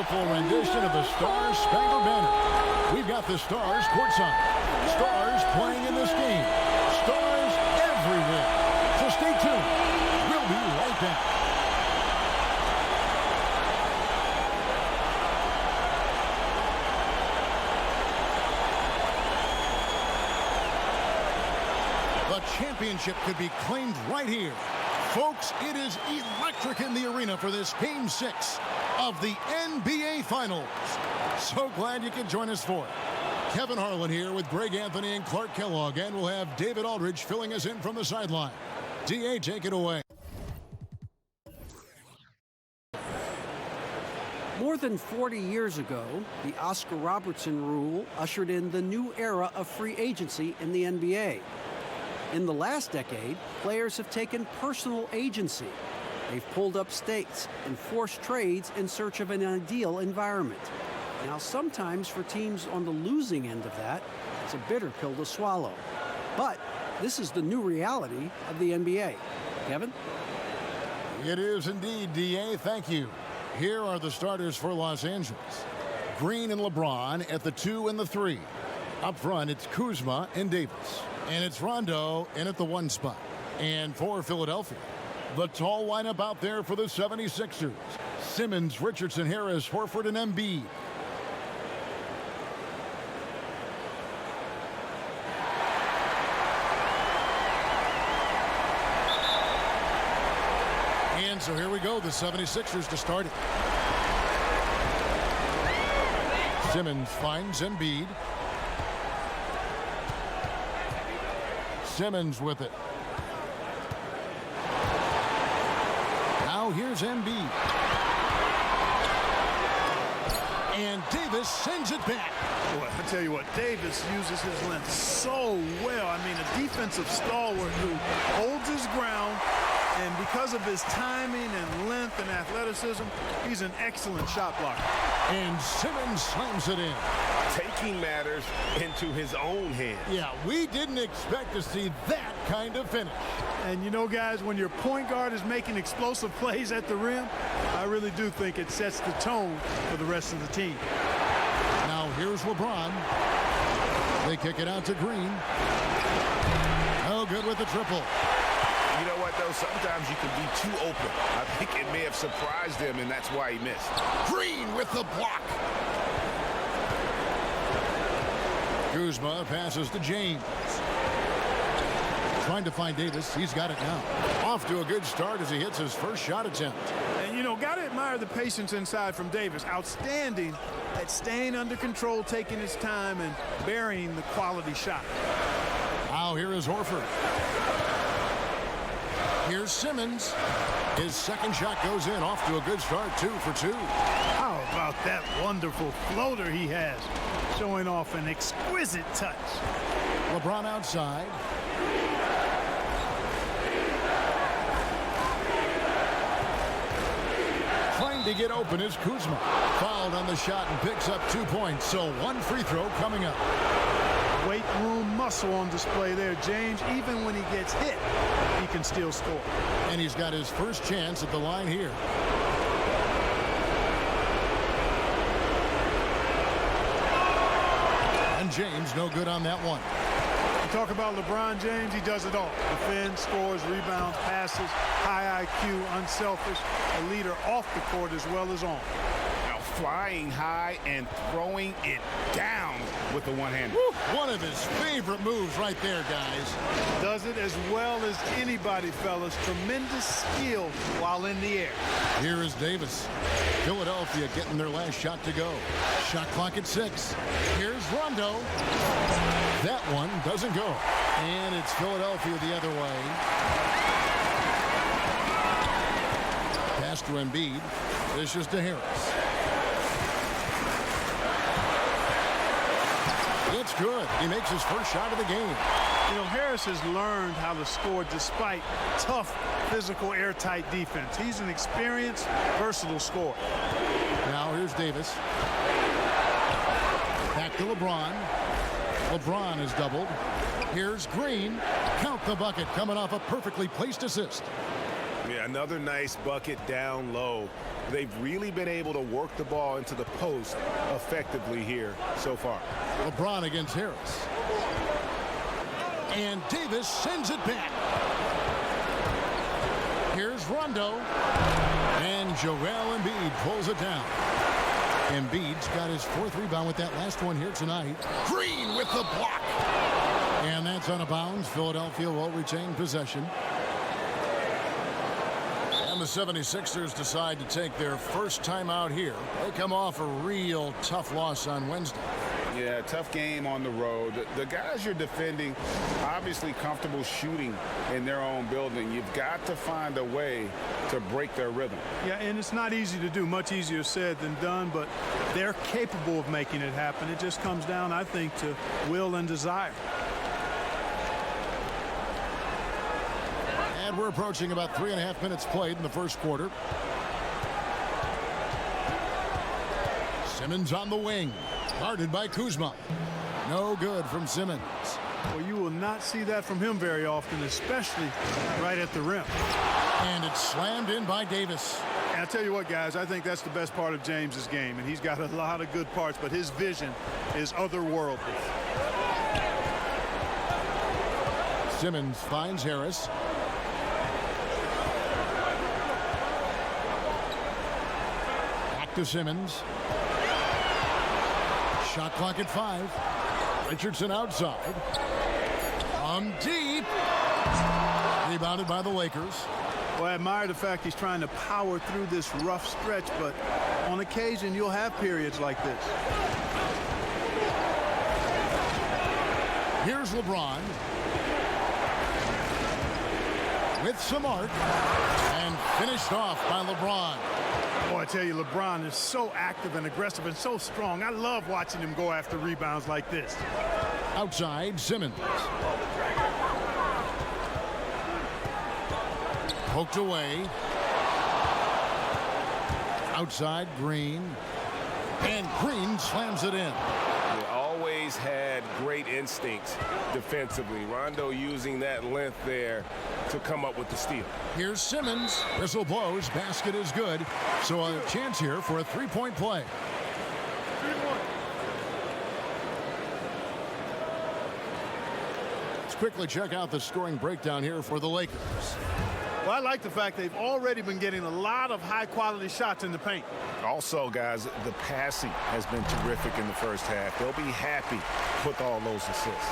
beautiful rendition of the Stars Spangled Banner. We've got the Stars courtside. Stars playing in this game. Stars everywhere. So stay tuned. We'll be right back. The championship could be claimed right here. Folks, it is electric in the arena for this Game 6 of the NBA Finals. So glad you could join us for it. Kevin Harlan here with Greg Anthony and Clark Kellogg, and we'll have David Aldridge filling us in from the sideline. DA, take it away. More than 40 years ago, the Oscar Robertson rule ushered in the new era of free agency in the NBA. In the last decade, players have taken personal agency. They've pulled up stakes and forced trades in search of an ideal environment. Now, sometimes for teams on the losing end of that, it's a bitter pill to swallow. But this is the new reality of the NBA. Kevin? It is indeed, DA. Thank you. Here are the starters for Los Angeles. Green and LeBron at the 2 and the 3. Up front, it's Kuzma and Davis. And it's Rondo in at the 1 spot. And for Philadelphia, the tall lineup out there for the 76ers. Simmons, Richardson, Harris, Horford, and Embiid. And so here we go, the 76ers to start it. Simmons finds Embiid. Simmons with it. Now here's Embiid. And Davis sends it back. Boy, I tell you what, Davis uses his length so well. I mean, a defensive stalwart who holds his ground, and because of his timing and length and athleticism, he's an excellent shot blocker. And Simmons slams it in. Taking matters into his own hands. Yeah, we didn't expect to see that kind of finish. And you know, guys, when your point guard is making explosive plays at the rim, I really do think it sets the tone for the rest of the team. Now here's LeBron. They kick it out to Green. Oh, good with the triple. You know what, though? Sometimes you can be too open. I think it may have surprised him, and that's why he missed. Green with the block. Kuzma passes to James. Trying to find Davis. He's got it now. Off to a good start as he hits his first shot attempt. And, you know, got to admire the patience inside from Davis. Outstanding at staying under control, taking his time, and burying the quality shot. Now here is Horford. Here's Simmons. His second shot goes in. Off to a good start, 2 for 2. How about that wonderful floater he has, showing off an exquisite touch. LeBron outside. Trying to get open is Kuzma. Fouled on the shot and picks up 2 points. So 1 free throw coming up. Weight room muscle on display there, James. Even when he gets hit, he can still score. And he's got his first chance at the line here. And James no good on that one. You talk about LeBron James, he does it all. Defends, scores, rebounds, passes, high IQ, unselfish, a leader off the court as well as on. Now flying high and throwing it down with the one-hander. One of his favorite moves right there, guys. Does it as well as anybody, fellas. Tremendous skill while in the air. Here is Davis. Philadelphia getting their last shot to go. Shot clock at 6. Here's Rondo. That one doesn't go. And it's Philadelphia the other way. Pass to Embiid. This is to Harris. It's good. He makes his first shot of the game. You know, Harris has learned how to score despite tough, physical, airtight defense. He's an experienced, versatile scorer. Now here's Davis. Back to LeBron. LeBron is doubled. Here's Green. Count the bucket coming off a perfectly placed assist. Yeah, another nice bucket down low. they've really been able to work the ball into the post effectively here so far. LeBron against Harris. And Davis sends it back. Here's Rondo. And Joel Embiid pulls it down. Embiid's got his 4th rebound with that last one here tonight. Green with the block. And that's out of bounds. Philadelphia will retain possession. And the 76ers decide to take their first time out here. They come off a real tough loss on Wednesday. Yeah, tough game on the road. The guys you're defending, obviously comfortable shooting in their own building. You've got to find a way to break their rhythm. Yeah, and it's not easy to do. Much easier said than done, but they're capable of making it happen. It just comes down, I think, to will and desire. And we're approaching about 3.5 minutes played in the first quarter. Simmons on the wing. Guarded by Kuzma. No good from Simmons. Well, you will not see that from him very often, especially right at the rim. And it's slammed in by Davis. And I'll tell you what, guys, I think that's the best part of James's game. And he's got a lot of good parts, but his vision is otherworldly. Simmons finds Harris. Back to Simmons. Shot clock at 5. Richardson outside. From deep. Rebounded by the Lakers. Well, I admire the fact he's trying to power through this rough stretch, but on occasion you'll have periods like this. Here's LeBron. With some arc. And finished off by LeBron. Boy, I tell you, LeBron is so active and aggressive and so strong. I love watching him go after rebounds like this. Outside, Simmons. Poked away. Outside, Green. And Green slams it in. He always had great instincts defensively. Rondo using that length there to come up with the steal. Here's Simmons. Whistle blows. Basket is good. So a chance here for a 3-point play. Let's quickly check out the scoring breakdown here for the Lakers. Well, I like the fact they've already been getting a lot of high-quality shots in the paint. Also, guys, the passing has been terrific in the first half. They'll be happy with all those assists.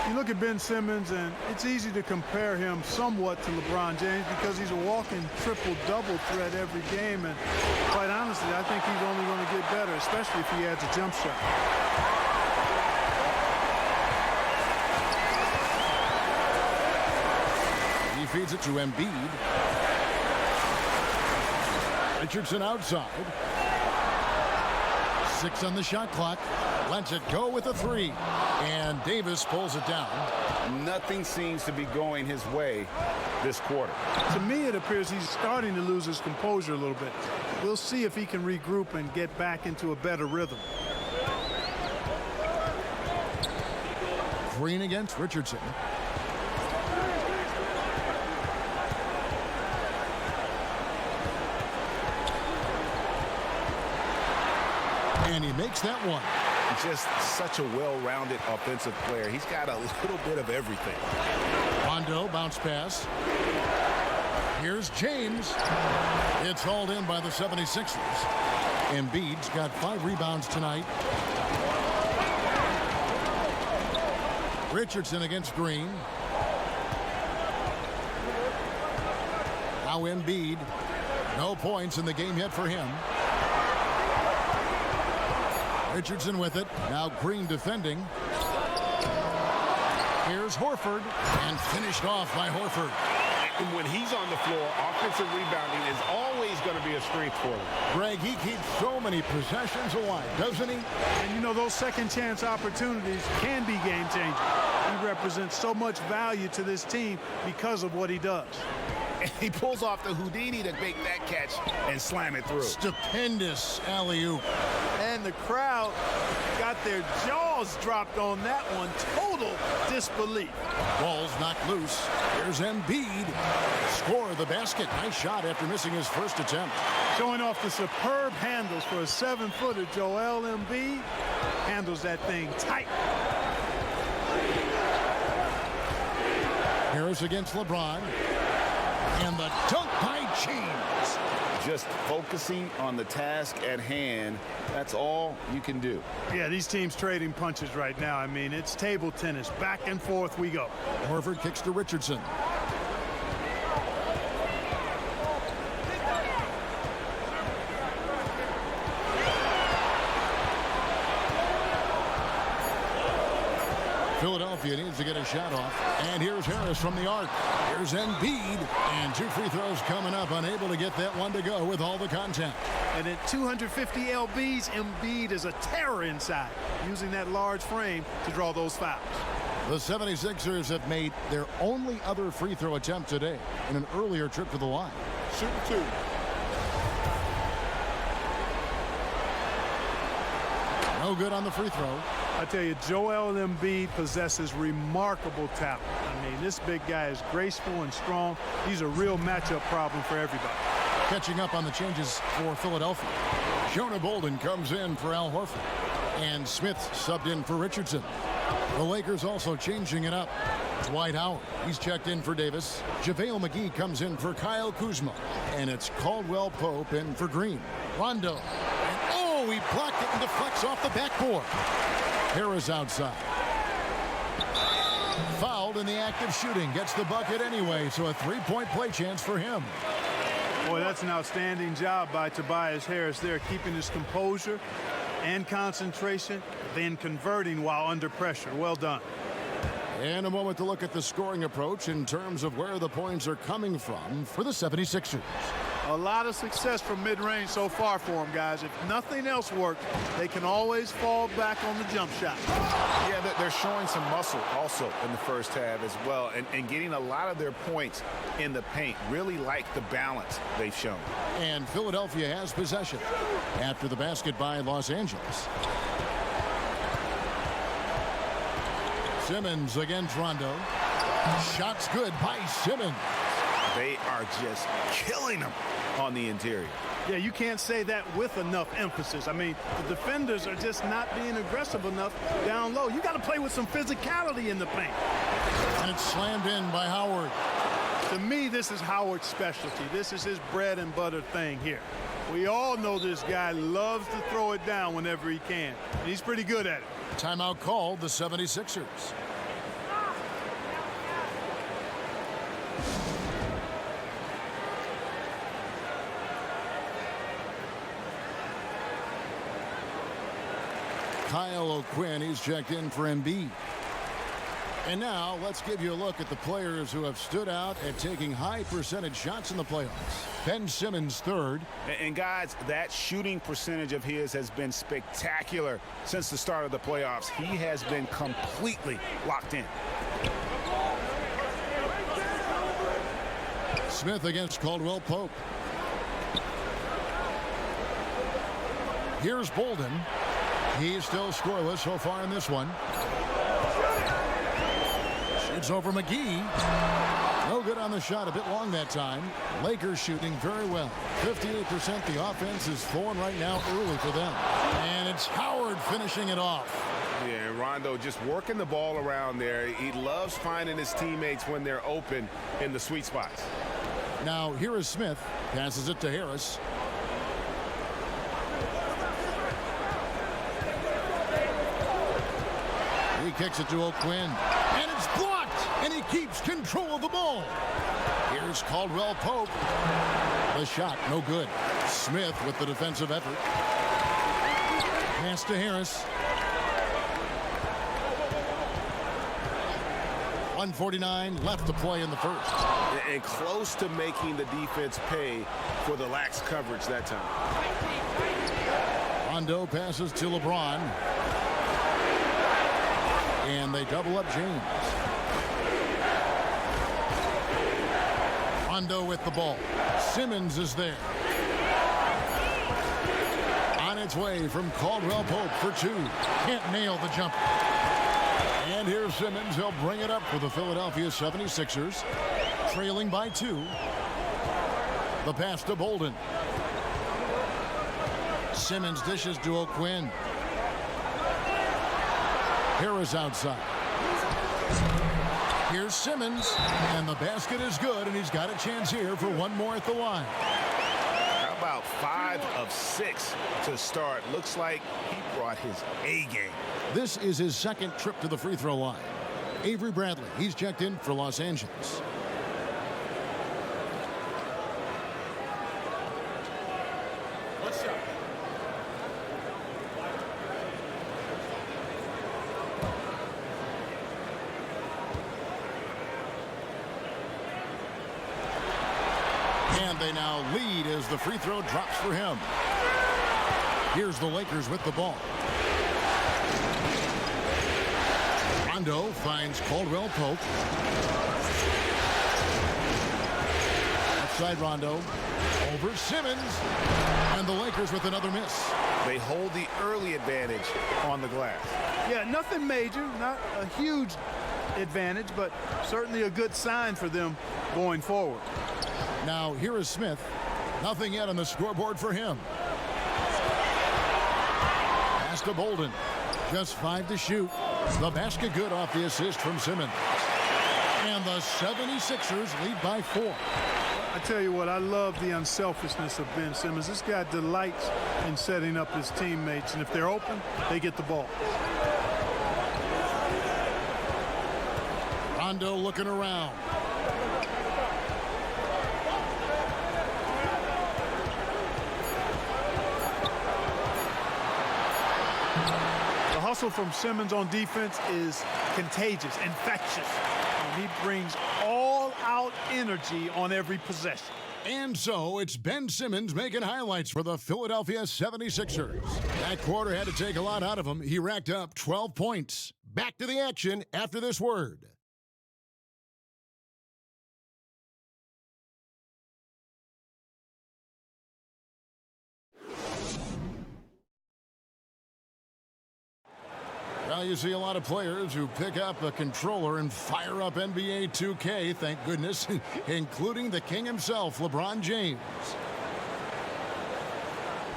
You look at Ben Simmons, and it's easy to compare him somewhat to LeBron James because he's a walking triple-double threat every game. And quite honestly, I think he's only going to get better, especially if he adds a jump shot. He feeds it to Embiid. Richardson outside. 6 on the shot clock. Lets it go with a 3. And Davis pulls it down. Nothing seems to be going his way this quarter. To me, it appears he's starting to lose his composure a little bit. We'll see if he can regroup and get back into a better rhythm. Green against Richardson. And he makes that one. Just such a well-rounded offensive player. He's got a little bit of everything. Rondo bounce pass. Here's James. It's hauled in by the 76ers. Embiid's got 5 rebounds tonight. Richardson against Green. Now Embiid. No points in the game yet for him. Richardson with it. Now Green defending. Here's Horford. And finished off by Horford. And when he's on the floor, offensive rebounding is always going to be a strength for him. Greg, he keeps so many possessions alive, doesn't he? And you know, those second chance opportunities can be game changing. He represents so much value to this team because of what he does. And he pulls off the Houdini to make that catch and slam it through. Stupendous alley-oop. And the crowd got got their jaws dropped on that one. Total disbelief. Ball's knocked loose. Here's Embiid. Score the basket. Nice shot after missing his first attempt. Showing off the superb handles for a 7-footer. Joel Embiid handles that thing tight. Harris against LeBron. And the dunk by James. Just focusing on the task at hand. That's all you can do. Yeah, these teams trading punches right now. I mean, it's table tennis. Back and forth we go. Horford kicks to Richardson. Philadelphia needs to get a shot off. And here's Harris from the arc. Here's Embiid. And 2 free throws coming up. Unable to get that one to go with all the contact. And at 250 lbs, Embiid is a terror inside, using that large frame to draw those fouls. The 76ers have made their only other free throw attempt today in an earlier trip to the line. Shoot 2. No good on the free throw. I tell you, Joel Embiid possesses remarkable talent. I mean, this big guy is graceful and strong. He's a real matchup problem for everybody. Catching up on the changes for Philadelphia. Jonah Bolden comes in for Al Horford. And Smith subbed in for Richardson. The Lakers also changing it up. Dwight Howard, he's checked in for Davis. JaVale McGee comes in for Kyle Kuzma. And it's Caldwell Pope in for Green. Rondo. And oh, he blocked it and deflects off the backboard. Harris outside. Fouled in the act of shooting. Gets the bucket anyway, so a 3-point play chance for him. Boy, that's an outstanding job by Tobias Harris there, keeping his composure and concentration, then converting while under pressure. Well done. And a moment to look at the scoring approach in terms of where the points are coming from for the 76ers. A lot of success from mid-range so far for them, guys. If nothing else works, they can always fall back on the jump shot. Yeah, they're showing some muscle also in the first half as well, and getting a lot of their points in the paint. Really like the balance they've shown. And Philadelphia has possession after the basket by Los Angeles. Simmons against Rondo. Shots good by Simmons. They are just killing them on the interior. Yeah, you can't say that with enough emphasis. I mean, the defenders are just not being aggressive enough down low. You got to play with some physicality in the paint. And it's slammed in by Howard. To me, this is Howard's specialty. This is his bread and butter thing here. We all know this guy loves to throw it down whenever he can. And he's pretty good at it. Timeout called the 76ers. Kyle O'Quinn, he's checked in for Embiid. And now let's give you a look at the players who have stood out at taking high percentage shots in the playoffs. Ben Simmons third. And guys, that shooting percentage of his has been spectacular since the start of the playoffs. He has been completely locked in. Smith against Caldwell Pope. Here's Bolden. He's still scoreless so far in this one. Shoots over McGee. No good on the shot. A bit long that time. Lakers shooting very well. 58%. The offense is flowing right now early for them. And it's Howard finishing it off. Yeah, Rondo just working the ball around there. He loves finding his teammates when they're open in the sweet spots. Now here is Smith. Passes it to Harris. He kicks it to O'Quinn. And it's blocked. And he keeps control of the ball. Here's Caldwell Pope. The shot, no good. Smith with the defensive effort. Pass to Harris. 1:49 left to play in the first. And close to making the defense pay for the lax coverage that time. Rondo passes to LeBron. And they double up James. Rondo with the ball. Simmons is there. On its way from Caldwell Pope for two. Can't nail the jumper. And here's Simmons. He'll bring it up for the Philadelphia 76ers. Trailing by two. The pass to Bolden. Simmons dishes to O'Quinn. Harris outside. Here's Simmons, and the basket is good, and he's got a chance here for one more at the line. How about 5 of 6 to start? Looks like he brought his A game. This is his second trip to the free throw line. Avery Bradley, he's checked in for Los Angeles. And they now lead as the free throw drops for him. Here's the Lakers with the ball. Rondo finds Caldwell Pope. Outside Rondo. Over Simmons. And the Lakers with another miss. They hold the early advantage on the glass. Yeah, nothing major, not a huge advantage, but certainly a good sign for them going forward. Now here is Smith. Nothing yet on the scoreboard for him. Pass to Bolden. Just 5 to shoot. The basket good off the assist from Simmons. And the 76ers lead by 4. I tell you what, I love the unselfishness of Ben Simmons. This guy delights in setting up his teammates, and if they're open, they get the ball. Rondo looking around. The hustle from Simmons on defense is contagious, infectious. And he brings all-out energy on every possession. And so it's Ben Simmons making highlights for the Philadelphia 76ers. That quarter had to take a lot out of him. He racked up 12 points. Back to the action after this word. Well, you see a lot of players who pick up a controller and fire up NBA 2K, thank goodness, including the king himself, LeBron James.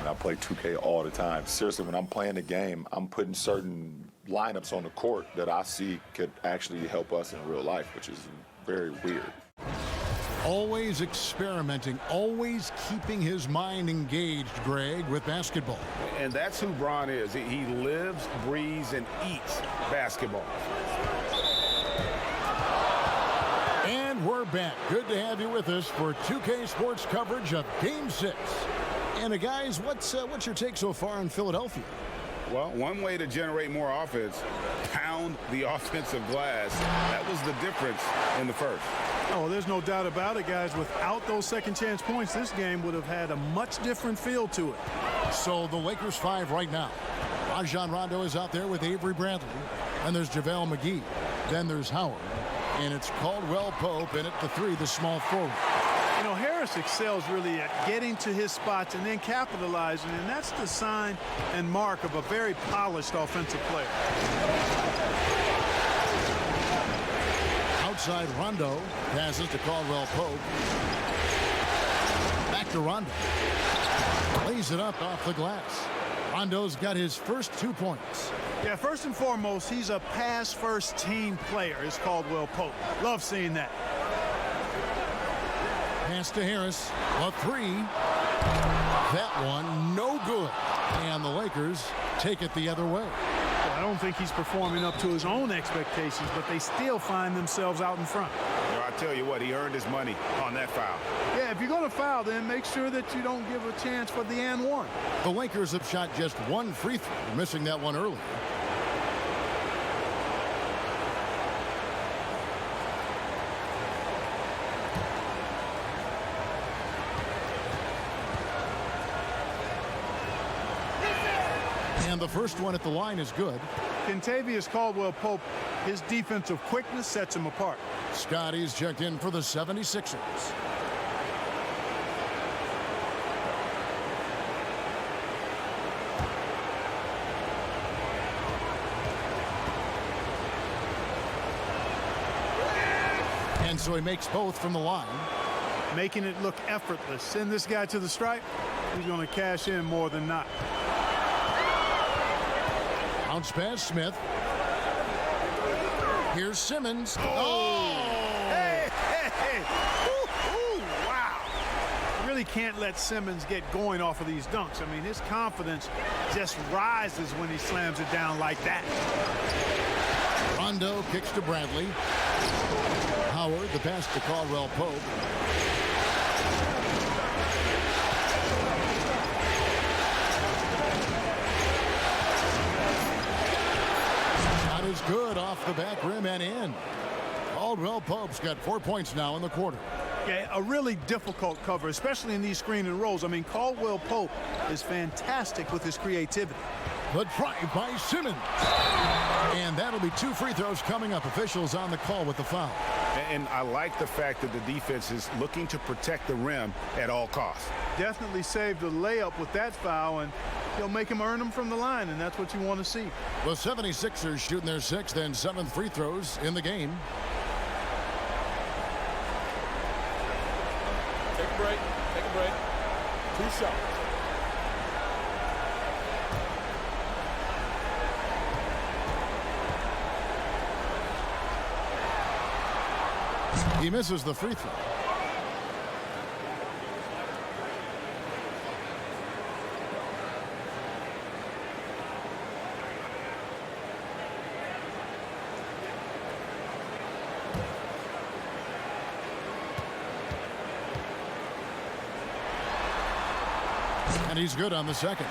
I play 2K all the time. Seriously, when I'm playing the game, I'm putting certain lineups on the court that I see could actually help us in real life, which is very weird. Always experimenting, always keeping his mind engaged, Greg, with basketball. And that's who Bron is. He lives, breathes, and eats basketball. And we're back. Good to have you with us for 2K Sports coverage of Game 6. And guys, what's your take so far on Philadelphia? Well, one way to generate more offense, pound the offensive glass. That was the difference in the first. Oh, there's no doubt about it, guys. Without those second chance points, this game would have had a much different feel to it. So the Lakers 5 right now. Rajon Rondo is out there with Avery Bradley. And there's JaVale McGee. Then there's Howard. And it's Caldwell Pope in at the 3, the small forward. You know, Harris excels really at getting to his spots and then capitalizing, and that's the sign and mark of a very polished offensive player. Outside Rondo, passes to Caldwell Pope. Back to Rondo. Lays it up off the glass. Rondo's got his first 2 points. Yeah, first and foremost, he's a pass-first team player, is Caldwell Pope. Love seeing that. Pass to Harris. A 3. That one, no good. And the Lakers take it the other way. Well, I don't think he's performing up to his own expectations, but they still find themselves out in front. You know, I tell you what, he earned his money on that foul. Yeah, if you're going to foul, then make sure that you don't give a chance for the and one. The Lakers have shot just 1 free throw, missing that one earlier. And the first one at the line is good. Kentavious Caldwell-Pope, his defensive quickness sets him apart. Scotty's checked in for the 76ers. And so he makes both from the line. Making it look effortless. Send this guy to the stripe, he's going to cash in more than not. Bounce pass, Smith. Here's Simmons. Hey, hey, hey. Ooh, wow. Really can't let Simmons get going off of these dunks. I mean, his confidence just rises when he slams it down like that. Rondo kicks to Bradley. Howard, the pass to Caldwell Pope. Shot is good off the back rim and in. Caldwell Pope's got 4 points now in the quarter. Yeah, a really difficult cover, especially in these screen and rolls. I mean, Caldwell Pope is fantastic with his creativity. But drive by Simmons. And that'll be 2 free throws coming up. Officials on the call with the foul. And I like the fact that the defense is looking to protect the rim at all costs. Definitely saved the layup with that foul, and he'll make him earn them from the line, and that's what you want to see. The 76ers shooting their 6th and 7th free throws in the game. Take a break. Take a break. 2 shots. He misses the free throw. And he's good on the second.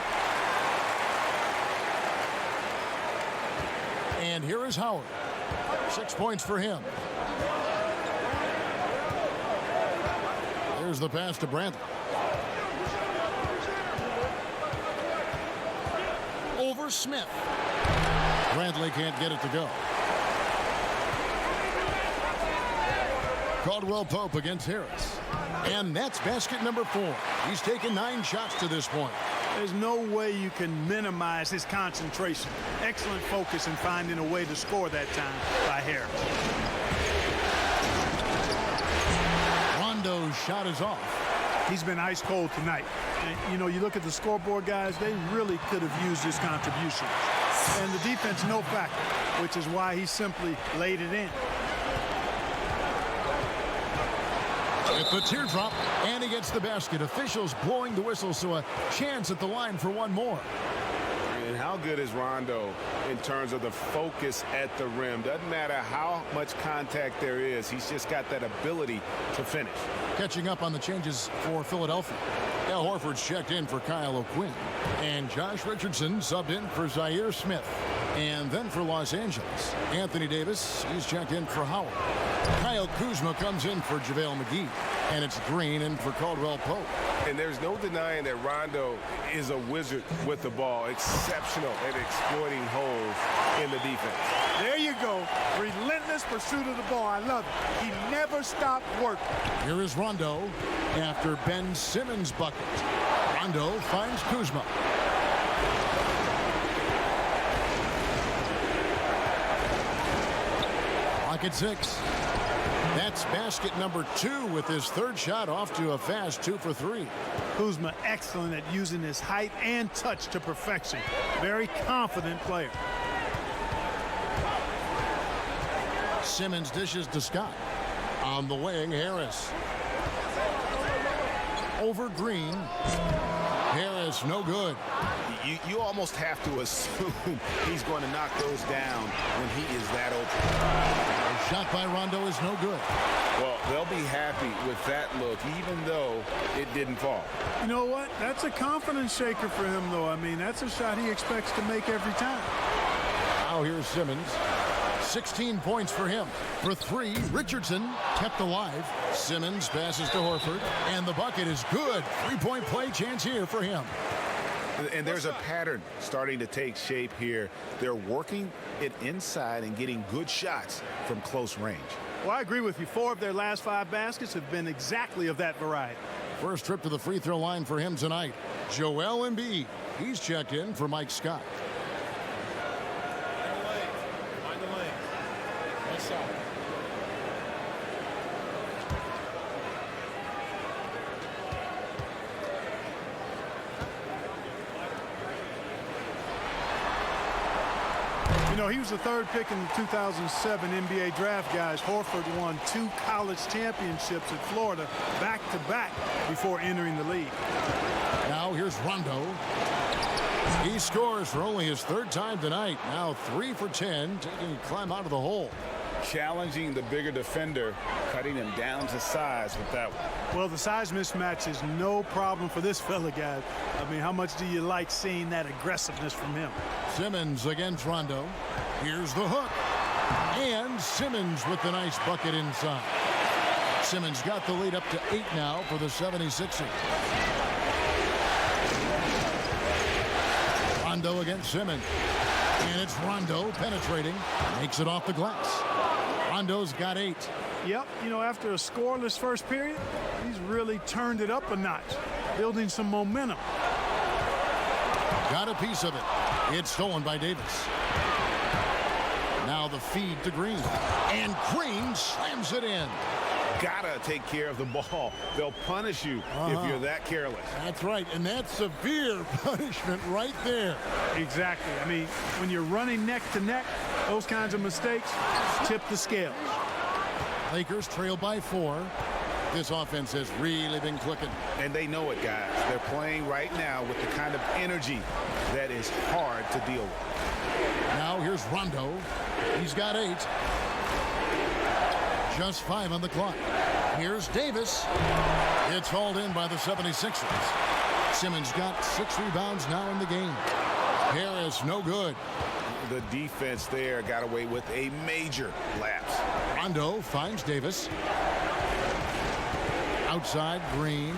And here is Howard. 6 points for him. There's the pass to Bradley. Over Smith. Bradley can't get it to go. Caldwell Pope against Harris. And that's basket number 4. He's taken 9 shots to this point. There's no way you can minimize his concentration. Excellent focus in finding a way to score that time by Harris. Rondo's shot is off. He's been ice cold tonight. And, you know, you look at the scoreboard, guys, they really could have used his contribution. And the defense, no factor, which is why he simply laid it in. With the teardrop, and he gets the basket. Officials blowing the whistle, so a chance at the line for one more. And how good is Rondo in terms of the focus at the rim? Doesn't matter how much contact there is. He's just got that ability to finish. Catching up on the changes for Philadelphia. Al Horford's checked in for Kyle O'Quinn. And Josh Richardson subbed in for Zaire Smith. And then for Los Angeles, Anthony Davis, he's checked in for Howard. Kyle Kuzma comes in for JaVale McGee. And it's Green in for Caldwell Pope. And there's no denying that Rondo is a wizard with the ball. Exceptional at exploiting holes in the defense. There you go. Relentless pursuit of the ball. I love it. He never stopped working. Here is Rondo after Ben Simmons' bucket. Rondo finds Kuzma. Clock at 6. That's basket number 2 with his 3rd shot off to a fast 2 for 3. Kuzma excellent at using his height and touch to perfection. Very confident player. Simmons dishes to Scott. On the wing, Harris. Over Green. Harris, no good. You almost have to assume he's going to knock those down when he is that open. The shot by Rondo is no good. Well, they'll be happy with that look, even though it didn't fall. You know what? That's a confidence shaker for him, though. I mean, that's a shot he expects to make every time. Now here's Simmons. 16 points for him. For 3, Richardson kept alive. Simmons passes to Horford, and the bucket is good. 3-point play chance here for him. And there's a pattern starting to take shape here. They're working it inside and getting good shots from close range. Well, I agree with you. 4 of their last 5 baskets have been exactly of that variety. First trip to the free throw line for him tonight. Joel Embiid. He's checked in for Mike Scott. Find the lane. Nice shot. You know, he was the third pick in the 2007 NBA draft, guys. Horford won 2 college championships at Florida back-to-back before entering the league. Now here's Rondo. He scores for only his 3rd time tonight. Now 3 for 10, taking a climb out of the hole. Challenging the bigger defender, cutting him down to size with that one. Well, the size mismatch is no problem for this fella, guys. I mean, how much do you like seeing that aggressiveness from him? Simmons against Rondo. Here's the hook. And Simmons with the nice bucket inside. Simmons got the lead up to 8 now for the 76ers. Rondo against Simmons. And it's Rondo penetrating. Makes it off the glass. Rondo's got 8. Yep, you know, after a scoreless first period, he's really turned it up a notch, building some momentum. Got a piece of it. It's stolen by Davis. Now the feed to Green. And Green slams it in. Gotta take care of the ball. They'll punish you if you're that careless. That's right, and that's severe punishment right there. Exactly. I mean, when you're running neck to neck, those kinds of mistakes tip the scales. Lakers trail by 4. This offense has really been clicking. And they know it, guys. They're playing right now with the kind of energy that is hard to deal with. Now here's Rondo. He's got 8. Just 5 on the clock. Here's Davis. It's hauled in by the 76ers. Simmons got 6 rebounds now in the game. Harris, no good. The defense there got away with a major lapse. Rondo finds Davis. Outside, Green.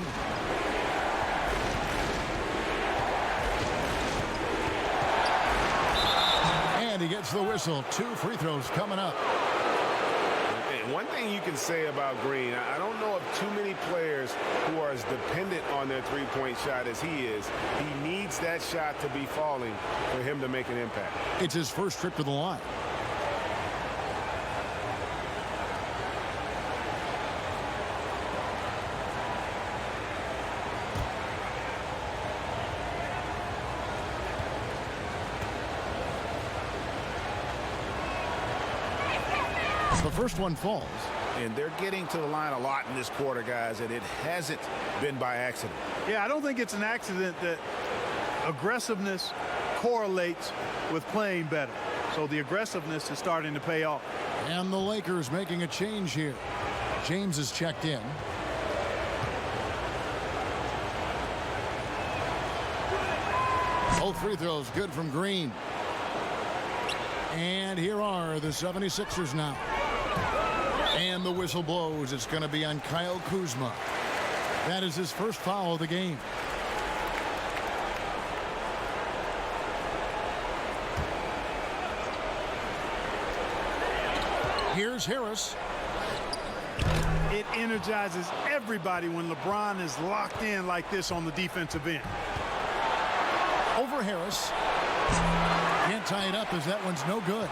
And he gets the whistle. 2 free throws coming up. One thing you can say about Green, I don't know of too many players who are as dependent on their three-point shot as he is. He needs that shot to be falling for him to make an impact. It's his first trip to the line. The first one falls. And they're getting to the line a lot in this quarter, guys, and it hasn't been by accident. Yeah, I don't think it's an accident that aggressiveness correlates with playing better. So the aggressiveness is starting to pay off. And the Lakers making a change here. James is checked in. Both free throws good from Green. And here are the 76ers now. And the whistle blows. It's going to be on Kyle Kuzma. That is his first foul of the game. Here's Harris. It energizes everybody when LeBron is locked in like this on the defensive end. Over Harris. Can't tie it up as that one's no good.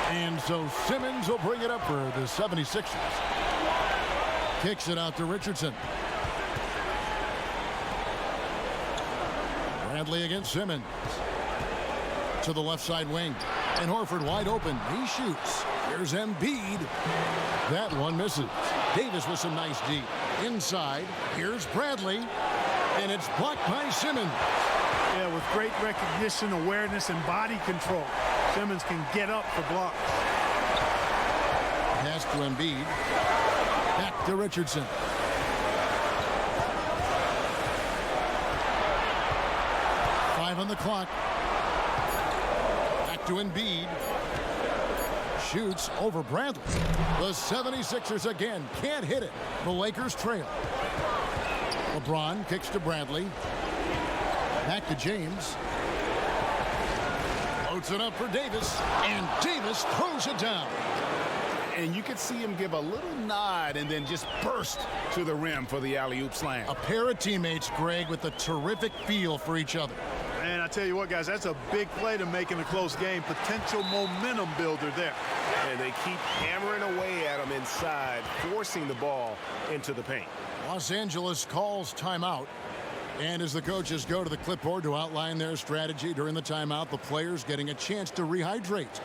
And so Simmons will bring it up for the 76ers. Kicks it out to Richardson. Bradley against Simmons. To the left side wing. And Horford wide open. He shoots. Here's Embiid. That one misses. Davis with some nice D. Inside. Here's Bradley. And it's blocked by Simmons. Yeah, with great recognition, awareness, and body control, Simmons can get up for blocks. Pass to Embiid. Back to Richardson. Five on the clock. Back to Embiid. Shoots over Bradley. The 76ers again can't hit it. The Lakers trail. LeBron kicks to Bradley. Back to James. Loads it up for Davis. And Davis throws it down. And you could see him give a little nod and then just burst to the rim for the alley-oop slam. A pair of teammates, Greg, with a terrific feel for each other. And I tell you what, guys, that's a big play to make in a close game. Potential momentum builder there. And they keep hammering away at him inside, forcing the ball into the paint. Los Angeles calls timeout. And as the coaches go to the clipboard to outline their strategy during the timeout, the players getting a chance to rehydrate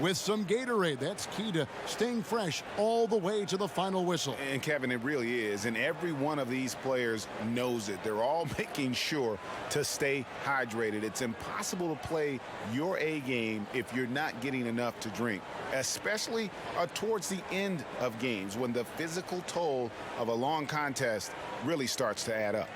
with some Gatorade. That's key to staying fresh all the way to the final whistle. And Kevin, it really is. And every one of these players knows it. They're all making sure to stay hydrated. It's impossible to play your A game if you're not getting enough to drink, especially towards the end of games when the physical toll of a long contest really starts to add up.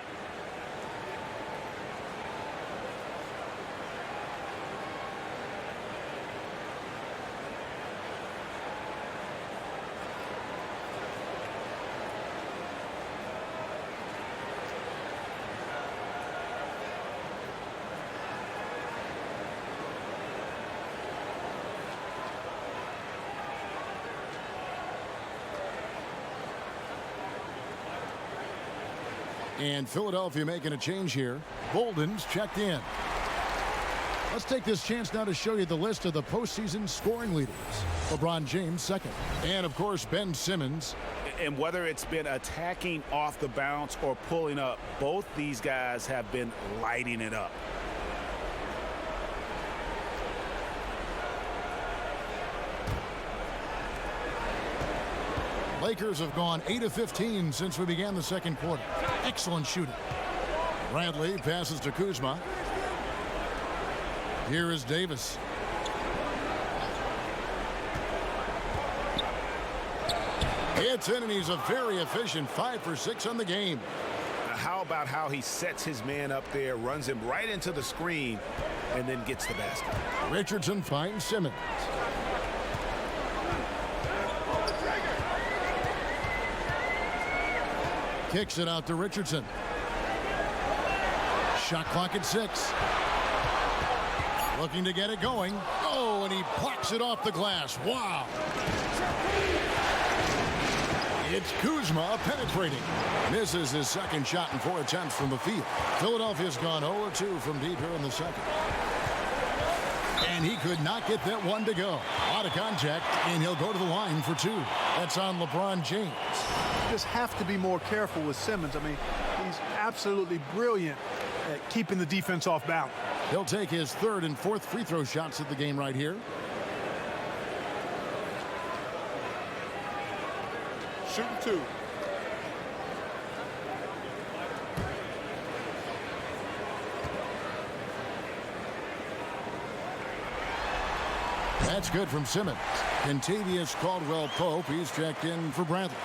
And Philadelphia making a change here. Bolden's checked in. Let's take this chance now to show you the list of the postseason scoring leaders. LeBron James second. And, of course, Ben Simmons. And whether it's been attacking off the bounce or pulling up, both these guys have been lighting it up. Lakers have gone 8 of 15 since we began the second quarter. Excellent shooting. Bradley passes to Kuzma. Here is Davis. It's in, and he's a very efficient 5 for 6 on the game. How about how he sets his man up there, runs him right into the screen, and then gets the basket. Richardson finds Simmons. Kicks it out to Richardson. Shot clock at 6. Looking to get it going. Oh, and he blocks it off the glass. Wow. It's Kuzma penetrating. Misses his second shot in 4 attempts from the field. Philadelphia's gone 0-2 from deep here in the second. And he could not get that one to go. Out of contact, and he'll go to the line for 2. That's on LeBron James. Just have to be more careful with Simmons. I mean, he's absolutely brilliant at keeping the defense off balance. He'll take his 3rd and 4th free throw shots at the game right here. Shooting 2. That's good from Simmons. Kentavious Caldwell-Pope, he's checked in for Bradley.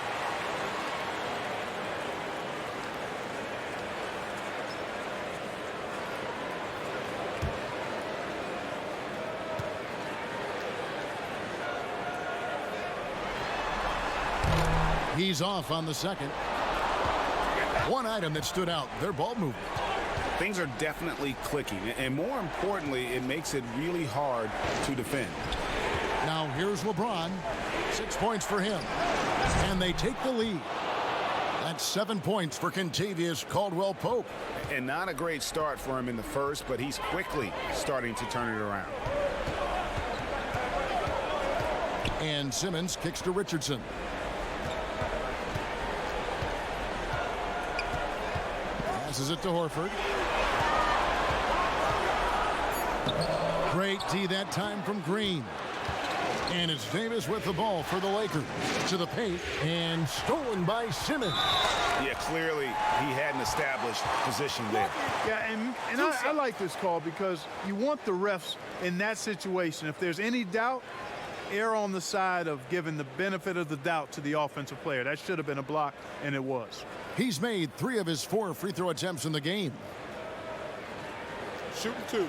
He's off on the second. One item that stood out, their ball movement. Things are definitely clicking, and more importantly, it makes it really hard to defend. Now here's LeBron. 6 points for him. And they take the lead. That's 7 points for Kentavious Caldwell-Pope. And not a great start for him in the first, but he's quickly starting to turn it around. And Simmons kicks to Richardson. Passes it to Horford. Great D that time from Green. And it's Davis with the ball for the Lakers. To the paint, and stolen by Simmons. Yeah, clearly he had an established position there. Yeah, and I like this call because you want the refs in that situation. If there's any doubt, err on the side of giving the benefit of the doubt to the offensive player. That should have been a block, and it was. He's made 3 of his 4 free throw attempts in the game. Shooting 2.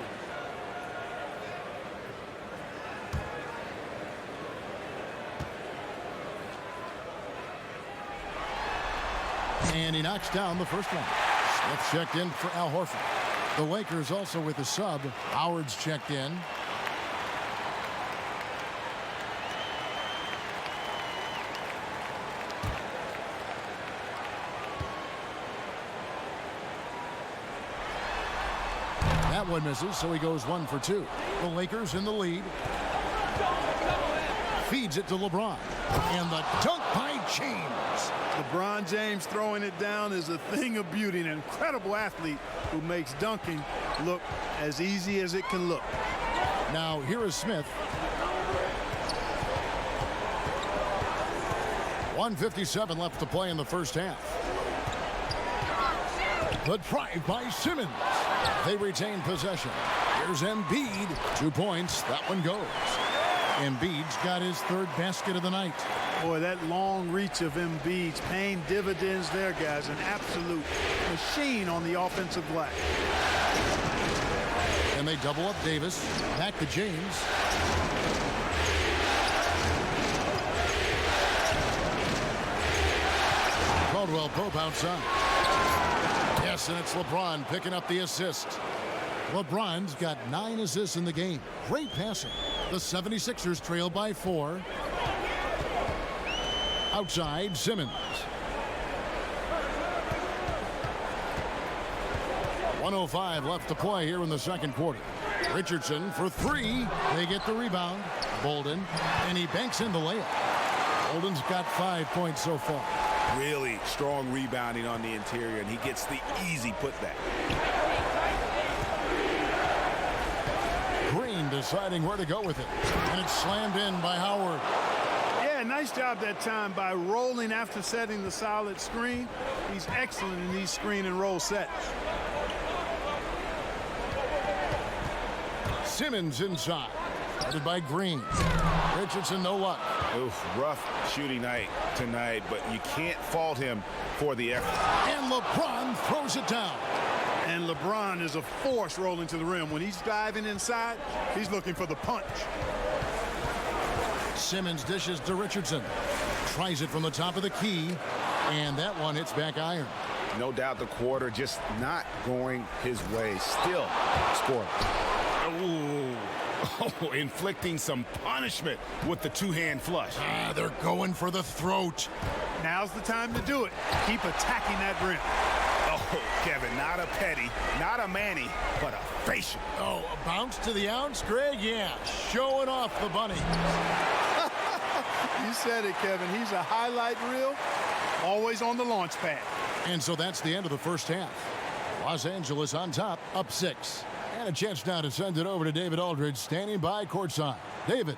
And he knocks down the first one. Smith checked in for Al Horford. The Lakers also with a sub. Howard's checked in. That one misses, so he goes 1 for 2. The Lakers in the lead. Feeds it to LeBron. And the dunk by James. LeBron James throwing it down is a thing of beauty. An incredible athlete who makes dunking look as easy as it can look. Now here is Smith. 1:57 left to play in the first half. The drive by Simmons. They retain possession. Here's Embiid. 2 points. That one goes. Embiid's got his third basket of the night. Boy, that long reach of Embiid's paying dividends there, guys. An absolute machine on the offensive glass. And they double up Davis. Back to James. Caldwell Pope outside. Yes, and it's LeBron picking up the assist. LeBron's got 9 assists in the game. Great passing. The 76ers trail by 4. Outside, Simmons. 1:05 left to play here in the second quarter. Richardson for 3. They get the rebound. Bolden, and he banks in the layup. Bolden's got 5 points so far. Really strong rebounding on the interior, and he gets the easy putback. Green deciding where to go with it. And it's slammed in by Howard. Yeah, nice job that time by rolling after setting the solid screen. He's excellent in these screen and roll sets. Simmons inside. Guarded by Green. Richardson, no luck. Oof, rough shooting night tonight, but you can't fault him for the effort. And LeBron throws it down. And LeBron is a force rolling to the rim. When he's diving inside, he's looking for the punch. Simmons dishes to Richardson. Tries it from the top of the key. And that one hits back iron. No doubt the quarter just not going his way. Still scoring. Ooh. Oh, inflicting some punishment with the two-hand flush. They're going for the throat. Now's the time to do it. Keep attacking that rim. Oh, Kevin, not a petty, not a Manny, but a facial. Oh, a bounce to the ounce, Greg? Yeah, showing off the bunny. You said it, Kevin. He's a highlight reel, always on the launch pad. And so that's the end of the first half. Los Angeles on top, up 6. And a chance now to send it over to David Aldridge, standing by courtside. David.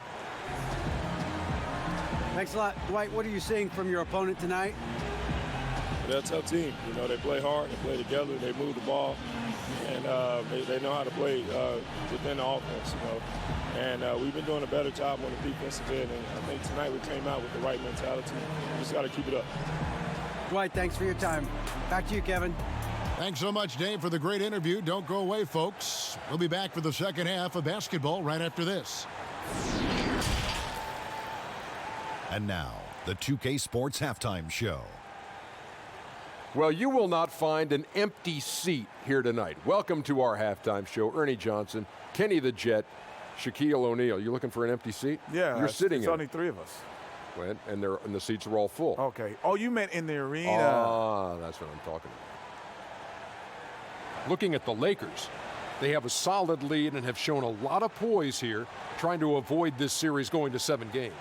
Thanks a lot. Dwight, what are you seeing from your opponent tonight? They're a tough team. You know, they play hard, they play together, they move the ball, and they know how to play within the offense, you know. And we've been doing a better job on the defensive end, and I think tonight we came out with the right mentality. We just got to keep it up. Dwight, thanks for your time. Back to you, Kevin. Thanks so much, Dave, for the great interview. Don't go away, folks. We'll be back for the second half of basketball right after this. And now, the 2K Sports Halftime Show. Well, you will not find an empty seat here tonight. Welcome to our halftime show. Ernie Johnson, Kenny the Jet, Shaquille O'Neal. You looking for an empty seat? Yeah, you're sitting it's in. only 3 of us. Well, and the seats are all full. Okay. Oh, you meant in the arena. Ah, that's what I'm talking about. Looking at the Lakers, they have a solid lead and have shown a lot of poise here, trying to avoid this series going to 7 games.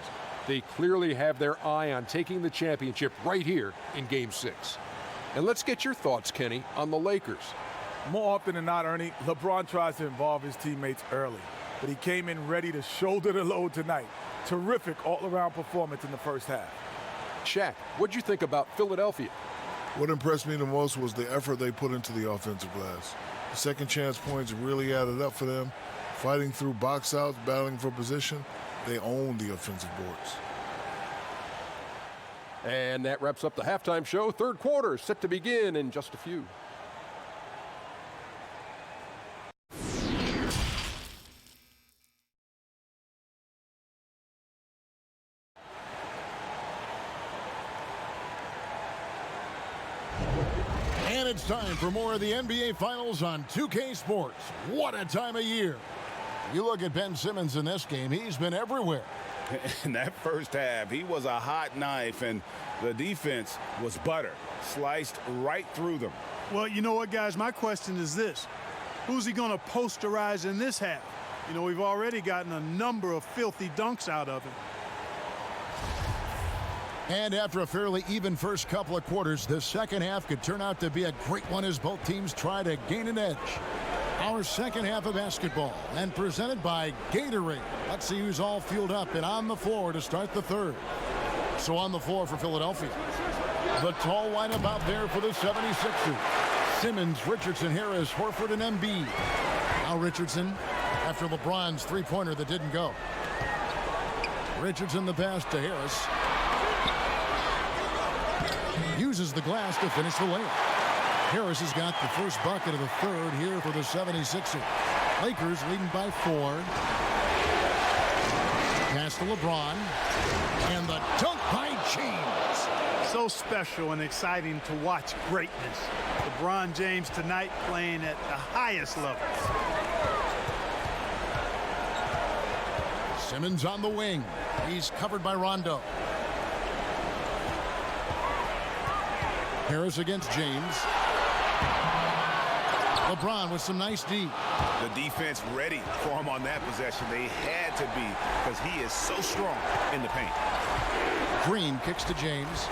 They clearly have their eye on taking the championship right here in Game 6. And let's get your thoughts, Kenny, on the Lakers. More often than not, Ernie, LeBron tries to involve his teammates early, but he came in ready to shoulder the load tonight. Terrific all-around performance in the first half. Shaq, what'd you think about Philadelphia? What impressed me the most was the effort they put into the offensive glass. The second chance points really added up for them. Fighting through box outs, battling for position, they owned the offensive boards. And that wraps up the halftime show. Third quarter set to begin in just a few. And it's time for more of the NBA Finals on 2K Sports. What a time of year. You look at Ben Simmons in this game, he's been everywhere. In that first half, he was a hot knife, and the defense was butter, sliced right through them. Well, you know what, guys? My question is this. Who's he going to posterize in this half? You know, we've already gotten a number of filthy dunks out of him. And after a fairly even first couple of quarters, the second half could turn out to be a great one as both teams try to gain an edge. Our second half of basketball, and presented by Gatorade. Let's see who's all fueled up and on the floor to start the third. So on the floor for Philadelphia, the tall lineup out there for the 76ers. Simmons, Richardson, Harris, Horford, and Embiid. Now Richardson, after LeBron's three-pointer that didn't go. Richardson the pass to Harris. Uses the glass to finish the layup. Harris has got the first bucket of the third here for the 76ers. Lakers leading by 4. Pass to LeBron. And the dunk by James. So special and exciting to watch greatness. LeBron James tonight playing at the highest level. Simmons on the wing. He's covered by Rondo. Harris against James. LeBron with some nice D. The defense ready for him on that possession. They had to be, because he is so strong in the paint. Green kicks to James.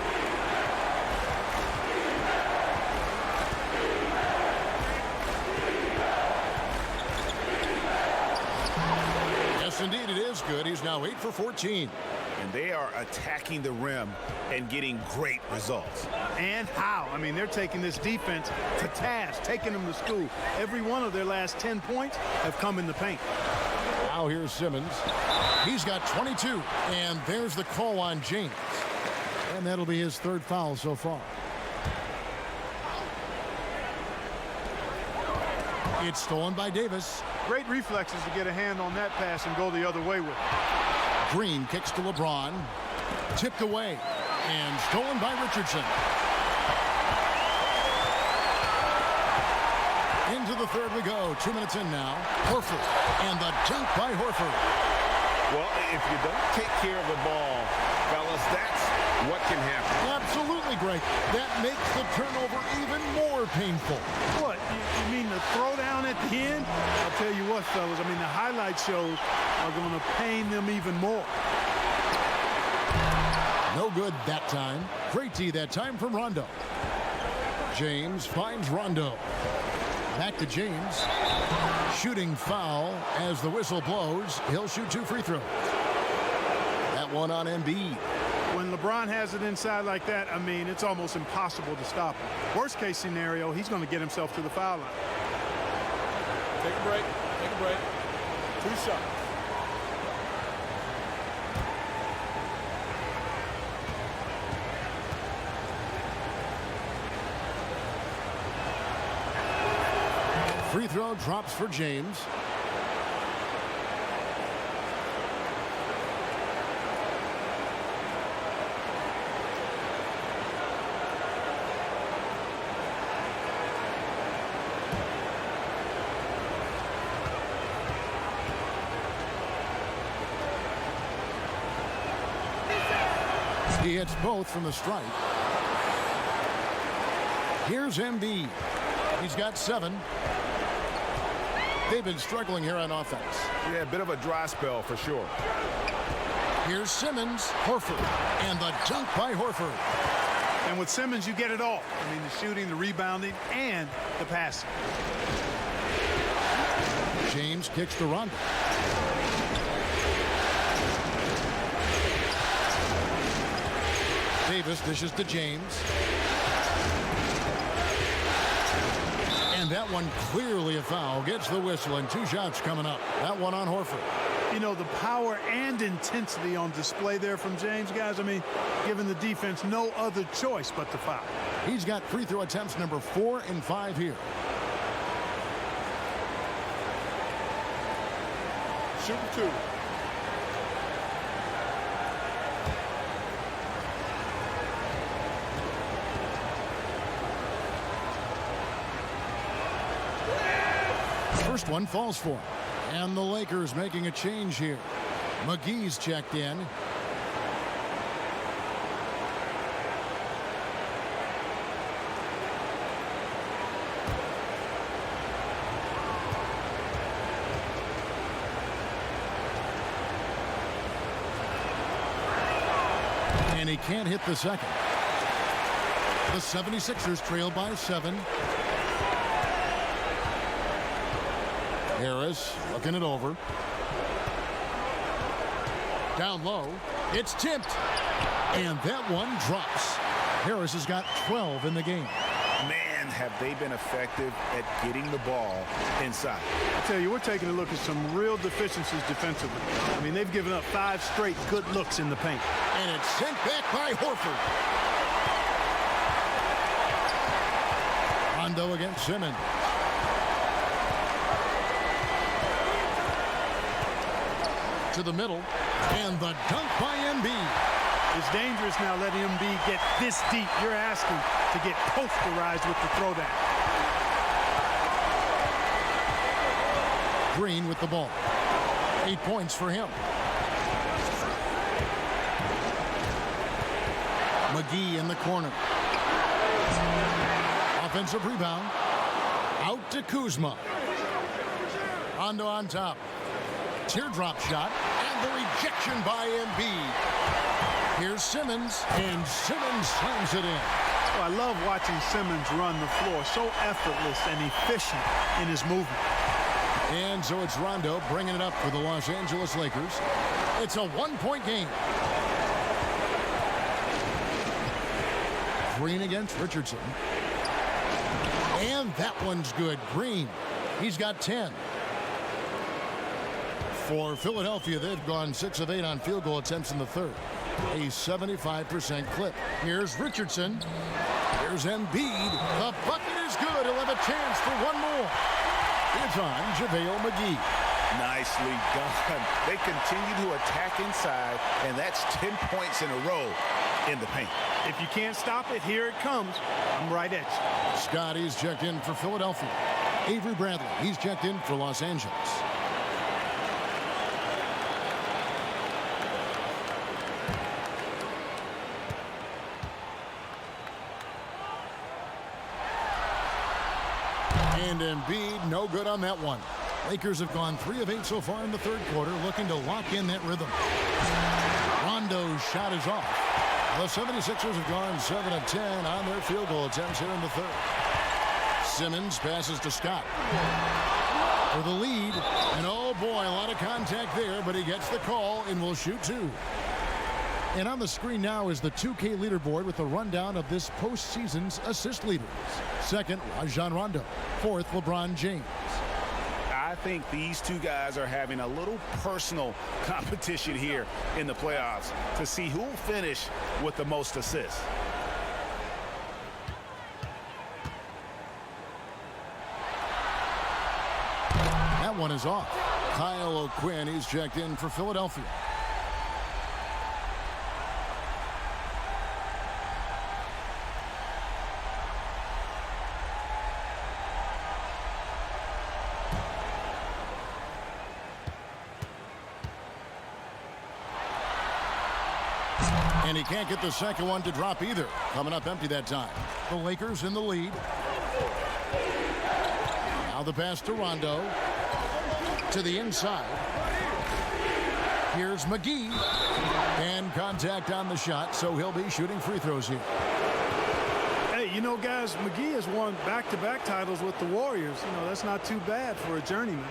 Yes, indeed, it is good. He's now 8 for 14. And they are attacking the rim and getting great results. And how? I mean, they're taking this defense to task, taking them to school. Every one of their last 10 points have come in the paint. Now here's Simmons. He's got 22. And there's the call on James. And that'll be his third foul so far. It's stolen by Davis. Great reflexes to get a hand on that pass and go the other way with it. Green kicks to LeBron. Tipped away. And stolen by Richardson. Into the third we go. 2 minutes in now. Horford. And the dunk by Horford. Well, if you don't take care of the ball, fellas, that's what can happen. Absolutely, Greg. That makes the turnover even more painful. What? You mean the throwdown at the end? I'll tell you what, fellas. I mean, the highlight shows are going to pain them even more. No good that time. Great D that time from Rondo. James finds Rondo. Back to James. Shooting foul as the whistle blows. He'll shoot 2 free throws. That one on Embiid. When LeBron has it inside like that, I mean, it's almost impossible to stop him. Worst case scenario, he's going to get himself to the foul line. Take a break. Take a break. 2 shots. Free throw drops for James. He hits both from the stripe. Here's Embiid. He's got 7. They've been struggling here on offense. Yeah, a bit of a dry spell for sure. Here's Simmons, Horford, and the dunk by Horford. And with Simmons, you get it all. I mean, the shooting, the rebounding, and the passing. James kicks to Rondo. Davis dishes to James. And that one clearly a foul. Gets the whistle and 2 shots coming up. That one on Horford. You know, the power and intensity on display there from James, guys. I mean, giving the defense no other choice but to foul. He's got free throw attempts number 4 and 5 here. Shooting 2. First one falls for him. And the Lakers making a change here. McGee's checked in. And he can't hit the second. The 76ers trail by 7. Harris looking it over. Down low. It's tipped. And that one drops. Harris has got 12 in the game. Man, have they been effective at getting the ball inside. I tell you, we're taking a look at some real deficiencies defensively. I mean, they've given up 5 straight good looks in the paint. And it's sent back by Horford. Rondo against Simmons. To the middle, and the dunk by Embiid. It's dangerous now letting Embiid get this deep. You're asking to get posterized with the throwdown. Green with the ball. 8 points for him. McGee in the corner. Offensive rebound. Out to Kuzma. Rondo on top. Teardrop shot, and the rejection by Embiid. Here's Simmons, and Simmons slams it in. Oh, I love watching Simmons run the floor. So effortless and efficient in his movement. And so it's Rondo bringing it up for the Los Angeles Lakers. It's a 1-point game. Green against Richardson. And that one's good. Green, he's got 10. For Philadelphia, they've gone 6 of 8 on field goal attempts in the third. A 75% clip. Here's Richardson. Here's Embiid. The bucket is good. He'll have a chance for one more. It's on JaVale McGee. Nicely done. They continue to attack inside, and that's 10 points in a row in the paint. If you can't stop it, here it comes. I'm right at you. Scotty's checked in for Philadelphia. Avery Bradley, he's checked in for Los Angeles. And Embiid, no good on that one. Lakers have gone 3 of 8 so far in the third quarter, looking to lock in that rhythm. Rondo's shot is off. The 76ers have gone 7 of 10 on their field goal attempts here in the third. Simmons passes to Scott for the lead. And oh boy, a lot of contact there, but he gets the call and will shoot 2. And on the screen now is the 2K leaderboard with a rundown of this postseason's assist leaders. Second, Rajon Rondo. Fourth, LeBron James. I think these two guys are having a little personal competition here in the playoffs to see who will finish with the most assists. That one is off. Kyle O'Quinn, he's checked in for Philadelphia. And he can't get the second one to drop either. Coming up empty that time. The Lakers in the lead. Now the pass to Rondo. To the inside. Here's McGee. And contact on the shot, so he'll be shooting free throws here. Hey, you know, guys, McGee has won back-to-back titles with the Warriors. You know, that's not too bad for a journeyman.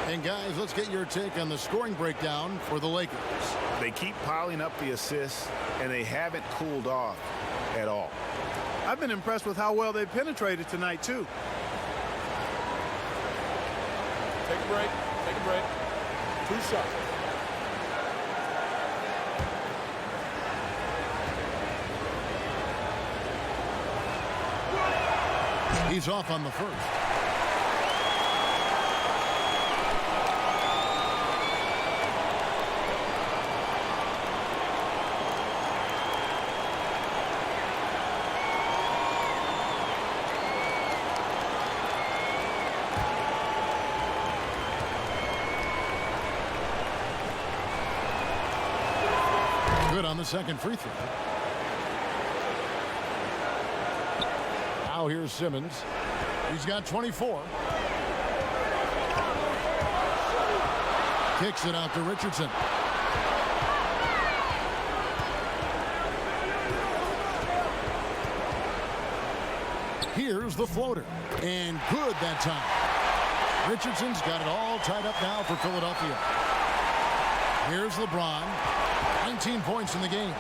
And guys, let's get your take on the scoring breakdown for the Lakers. They keep piling up the assists, and they haven't cooled off at all. I've been impressed with how well they penetrated tonight, too. Take a break. Take a break. 2 shots. He's off on the first. Good on the second free throw. Now here's Simmons. He's got 24. Kicks it out to Richardson. Here's the floater. And good that time. Richardson's got it all tied up now for Philadelphia. Here's LeBron. 19 points in the game.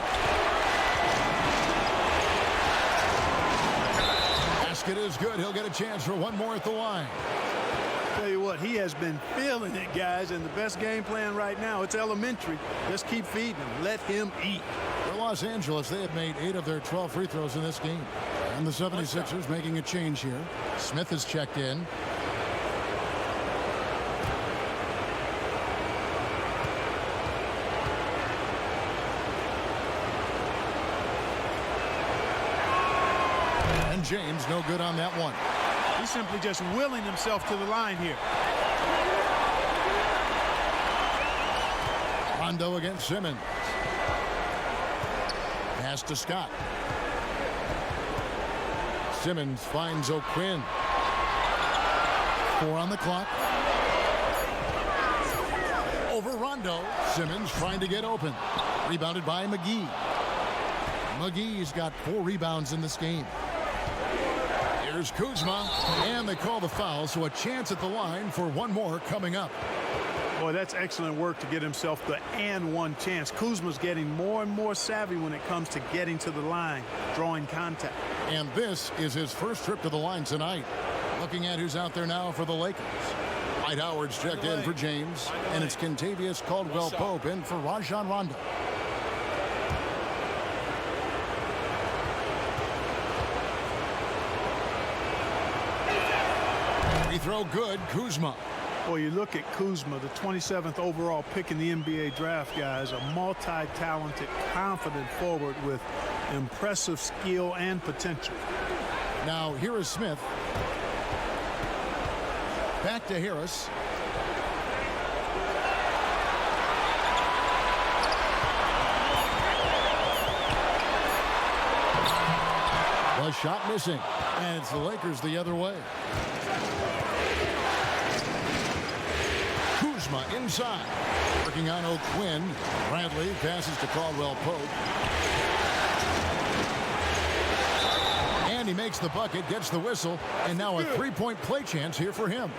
Basket is good. He'll get a chance for one more at the line. Tell you what, he has been feeling it, guys, and the best game plan right now, it's elementary. Just keep feeding him. Let him eat. For Los Angeles, they have made 8 of their 12 free throws in this game. And the 76ers making a change here. Smith is checked in. And James no good on that one. He's simply just willing himself to the line here. Rondo against Simmons. Pass to Scott. Simmons finds O'Quinn. 4 on the clock. Over Rondo. Simmons trying to get open. Rebounded by McGee. McGee's got 4 rebounds in this game. Here's Kuzma, and they call the foul, so a chance at the line for one more coming up. Boy, that's excellent work to get himself the and one chance. Kuzma's getting more and more savvy when it comes to getting to the line, drawing contact. And this is his first trip to the line tonight. Looking at who's out there now for the Lakers. Dwight Howard's checked in for James, and it's Kentavious Caldwell-Pope in for Rajon Rondo. Free throw good, Kuzma. Well, you look at Kuzma, the 27th overall pick in the NBA draft, guys, a multi-talented, confident forward with impressive skill and potential. Now, here is Smith. Back to Harris. The shot missing, and it's the Lakers the other way. Kuzma inside, working on O'Quinn. Bradley passes to Caldwell-Pope. And he makes the bucket, gets the whistle, and now a three-point play chance here for him.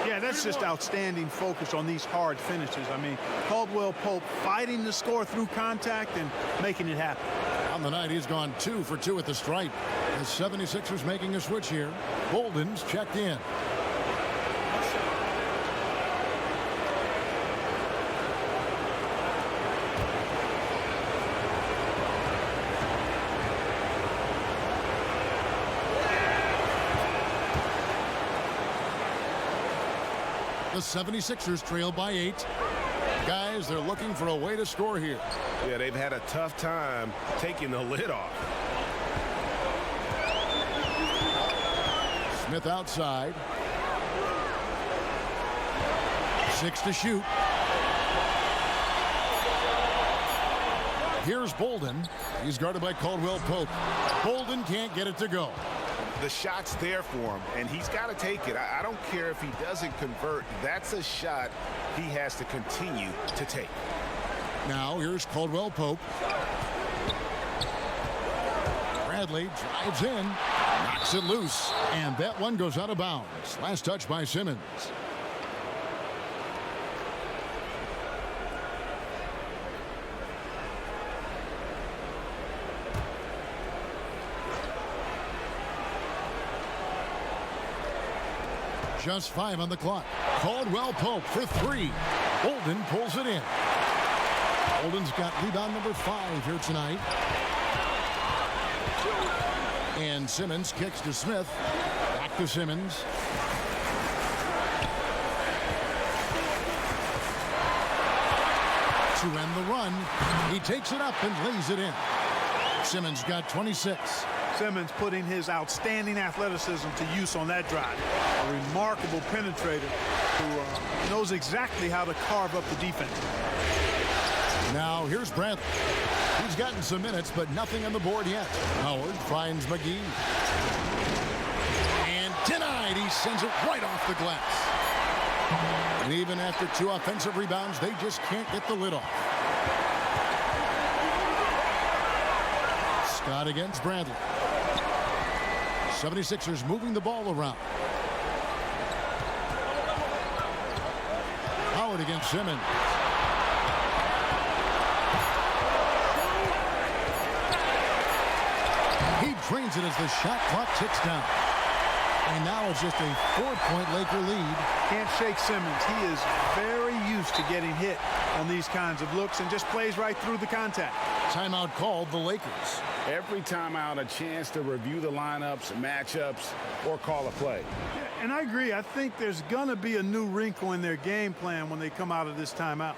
Yeah, that's just outstanding focus on these hard finishes. I mean, Caldwell-Pope fighting the score through contact and making it happen. On the night, he's gone 2 for 2 at the stripe. The 76ers making a switch here. Bolden's checked in. The 76ers trail by 8. Guys, they're looking for a way to score here. Yeah, they've had a tough time taking the lid off. Smith outside. 6 to shoot. Here's Bolden. He's guarded by Caldwell-Pope. Bolden can't get it to go. The shot's there for him, and he's got to take it. I don't care if he doesn't convert. That's a shot he has to continue to take. Now here's Caldwell-Pope. Bradley drives in, knocks it loose, and that one goes out of bounds. Last touch by Simmons. Just 5 on the clock. Caldwell-Pope for 3. Bolden pulls it in. Bolden's got rebound number 5 here tonight. And Simmons kicks to Smith. Back to Simmons. To end the run, he takes it up and lays it in. Simmons got 26. Simmons putting his outstanding athleticism to use on that drive. A remarkable penetrator who knows exactly how to carve up the defense. Now here's Bradley. He's gotten some minutes, but nothing on the board yet. Howard finds McGee. And denied. He sends it right off the glass. And even after 2 offensive rebounds, they just can't get the lid off. Scott against Bradley. 76ers moving the ball around. Howard against Simmons. He drains it as the shot clock ticks down. And now it's just a 4-point Laker lead. Can't shake Simmons. He is very used to getting hit on these kinds of looks and just plays right through the contact. Timeout called the Lakers. Every timeout, a chance to review the lineups, matchups, or call a play. Yeah, and I agree. I think there's going to be a new wrinkle in their game plan when they come out of this timeout.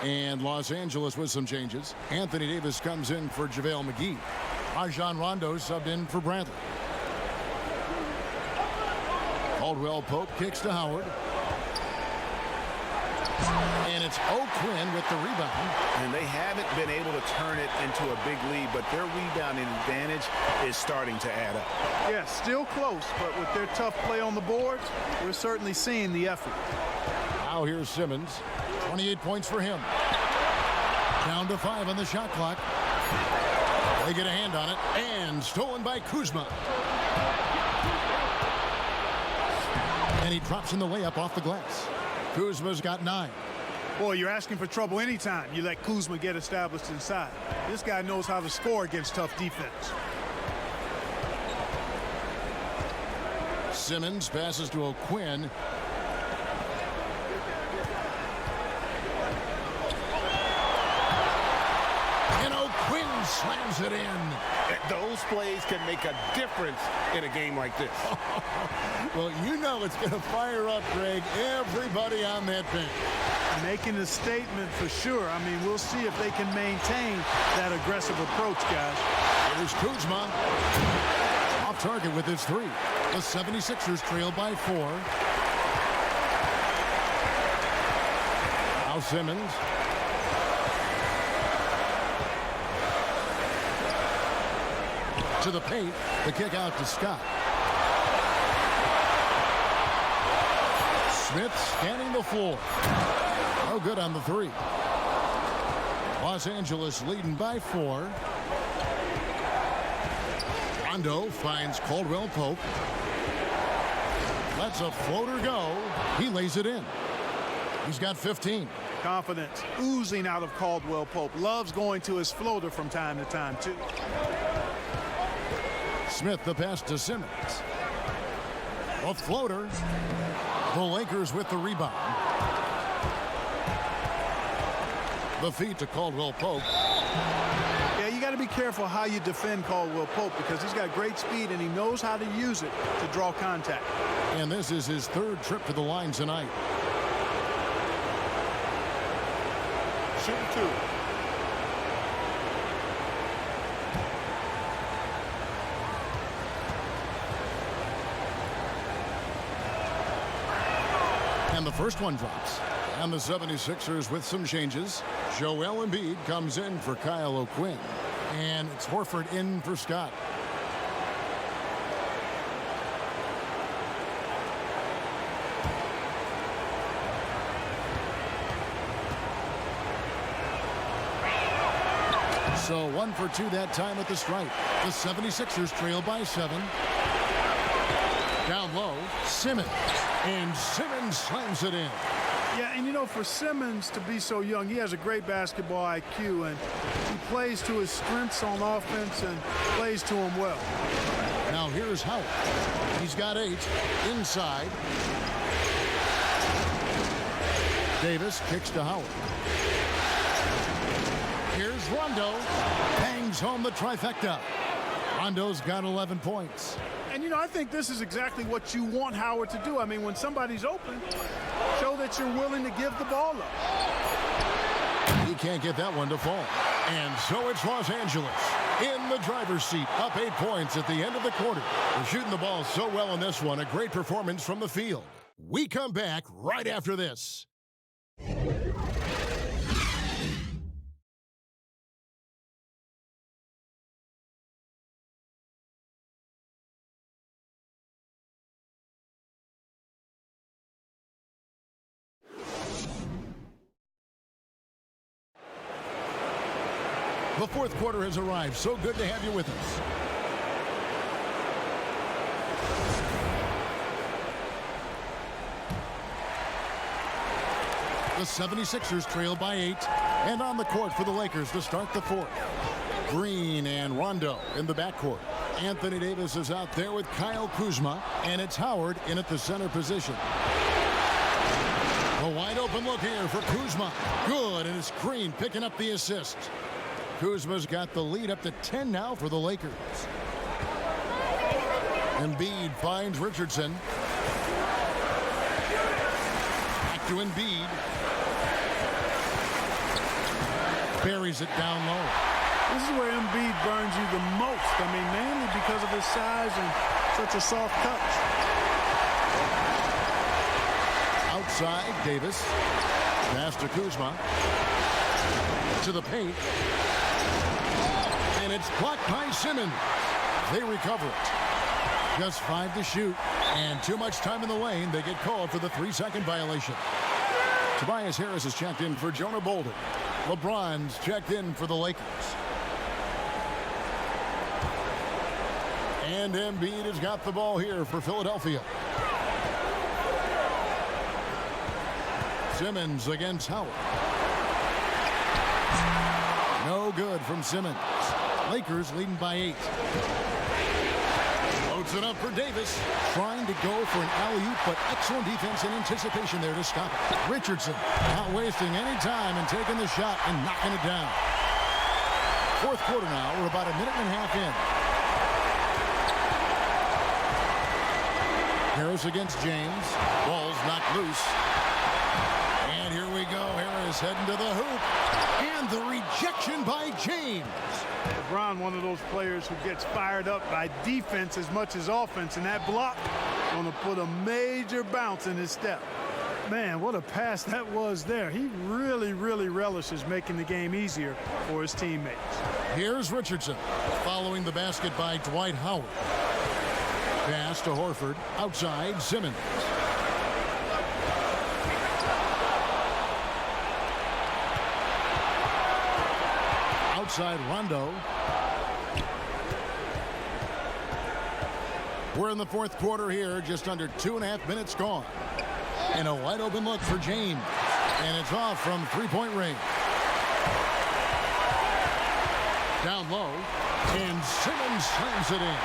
And Los Angeles with some changes. Anthony Davis comes in for JaVale McGee. Rajon Rondo subbed in for Bradley. Caldwell Pope kicks to Howard. And it's O'Quinn with the rebound. And they haven't been able to turn it into a big lead, but their rebounding advantage is starting to add up. Yeah, still close, but with their tough play on the boards, we're certainly seeing the effort. Now here's Simmons. 28 points for him. Down to 5 on the shot clock. They get a hand on it, and stolen by Kuzma. And he drops in the layup off the glass. Kuzma's got 9. Boy, you're asking for trouble anytime you let Kuzma get established inside. This guy knows how to score against tough defense. Simmons passes to O'Quinn. And O'Quinn slams it in. Those plays can make a difference in a game like this. Well, you know it's going to fire up, Greg, everybody on that bench. Making a statement for sure. I mean, we'll see if they can maintain that aggressive approach, guys. Here's Kuzma. Off target with his 3. The 76ers trail by 4. Now Simmons. To the paint. The kick out to Scott. Smith scanning the floor. No good on the 3. Los Angeles leading by 4. Rondo finds Caldwell Pope. Lets a floater go. He lays it in. He's got 15. Confidence oozing out of Caldwell Pope. Loves going to his floater from time to time, too. Smith the pass to Simmons. A floater. The Lakers with the rebound. The feed to Caldwell Pope. Yeah, you got to be careful how you defend Caldwell Pope because he's got great speed and he knows how to use it to draw contact. And this is his 3rd trip to the line tonight. Shooting 2. And the first one drops. And the 76ers with some changes. Joel Embiid comes in for Kyle O'Quinn. And it's Horford in for Scott. So 1 for 2 that time at the stripe. The 76ers trail by 7. Down low, Simmons. And Simmons slams it in. Yeah, and you know, for Simmons to be so young, he has a great basketball IQ, and he plays to his strengths on offense and plays to them well. Now here's Howard. He's got 8 inside. Davis kicks to Howard. Here's Rondo. Bangs home the trifecta. Rondo's got 11 points. And, you know, I think this is exactly what you want Howard to do. I mean, when somebody's open, show that you're willing to give the ball up. He can't get that one to fall. And so it's Los Angeles in the driver's seat, up 8 points at the end of the quarter. They're shooting the ball so well in this one. A great performance from the field. We come back right after this. The fourth quarter has arrived. So good to have you with us. The 76ers trail by 8. And on the court for the Lakers to start the fourth. Green and Rondo in the backcourt. Anthony Davis is out there with Kyle Kuzma. And it's Howard in at the center position. A wide open look here for Kuzma. Good, and it's Green picking up the assist. Kuzma's got the lead up to 10 now for the Lakers. Embiid finds Richardson. Back to Embiid. Buries it down low. This is where Embiid burns you the most. I mean, mainly because of his size and such a soft touch. Outside, Davis. Pass to Kuzma. To the paint. And it's blocked by Simmons. They recover it. Just 5 to shoot. And too much time in the lane. They get called for the 3-second violation. Tobias Harris is checked in for Jonah Bolden. LeBron's checked in for the Lakers. And Embiid has got the ball here for Philadelphia. Simmons against Howard. No good from Simmons. Lakers leading by 8. Loads it up for Davis. Trying to go for an alley-oop, but excellent defense and anticipation there to stop it. Richardson not wasting any time and taking the shot and knocking it down. Fourth quarter now. We're about a minute and a half in. Harris against James. Ball's knocked loose. And here we go. Harris heading to the hoop. And the rejection by James. LeBron, one of those players who gets fired up by defense as much as offense, and that block going to put a major bounce in his step. Man, what a pass that was there. He really, really relishes making the game easier for his teammates. Here's Richardson following the basket by Dwight Howard. Pass to Horford. Outside, Simmons. Outside, Rondo. We're in the fourth quarter here, just under 2.5 minutes gone. And a wide open look for James. And it's off from three-point range. Down low. And Simmons slams it in.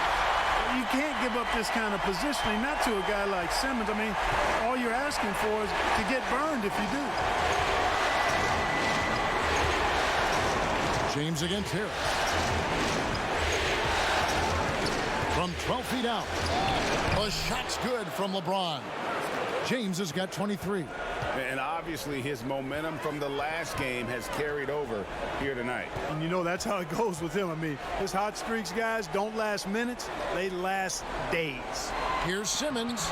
You can't give up this kind of positioning, not to a guy like Simmons. I mean, all you're asking for is to get burned if you do. James against Harris. From 12 feet out. A shot's good from LeBron. James has got 23. And obviously his momentum from the last game has carried over here tonight. And you know that's how it goes with him. I mean, his hot streaks, guys, don't last minutes. They last days. Here's Simmons.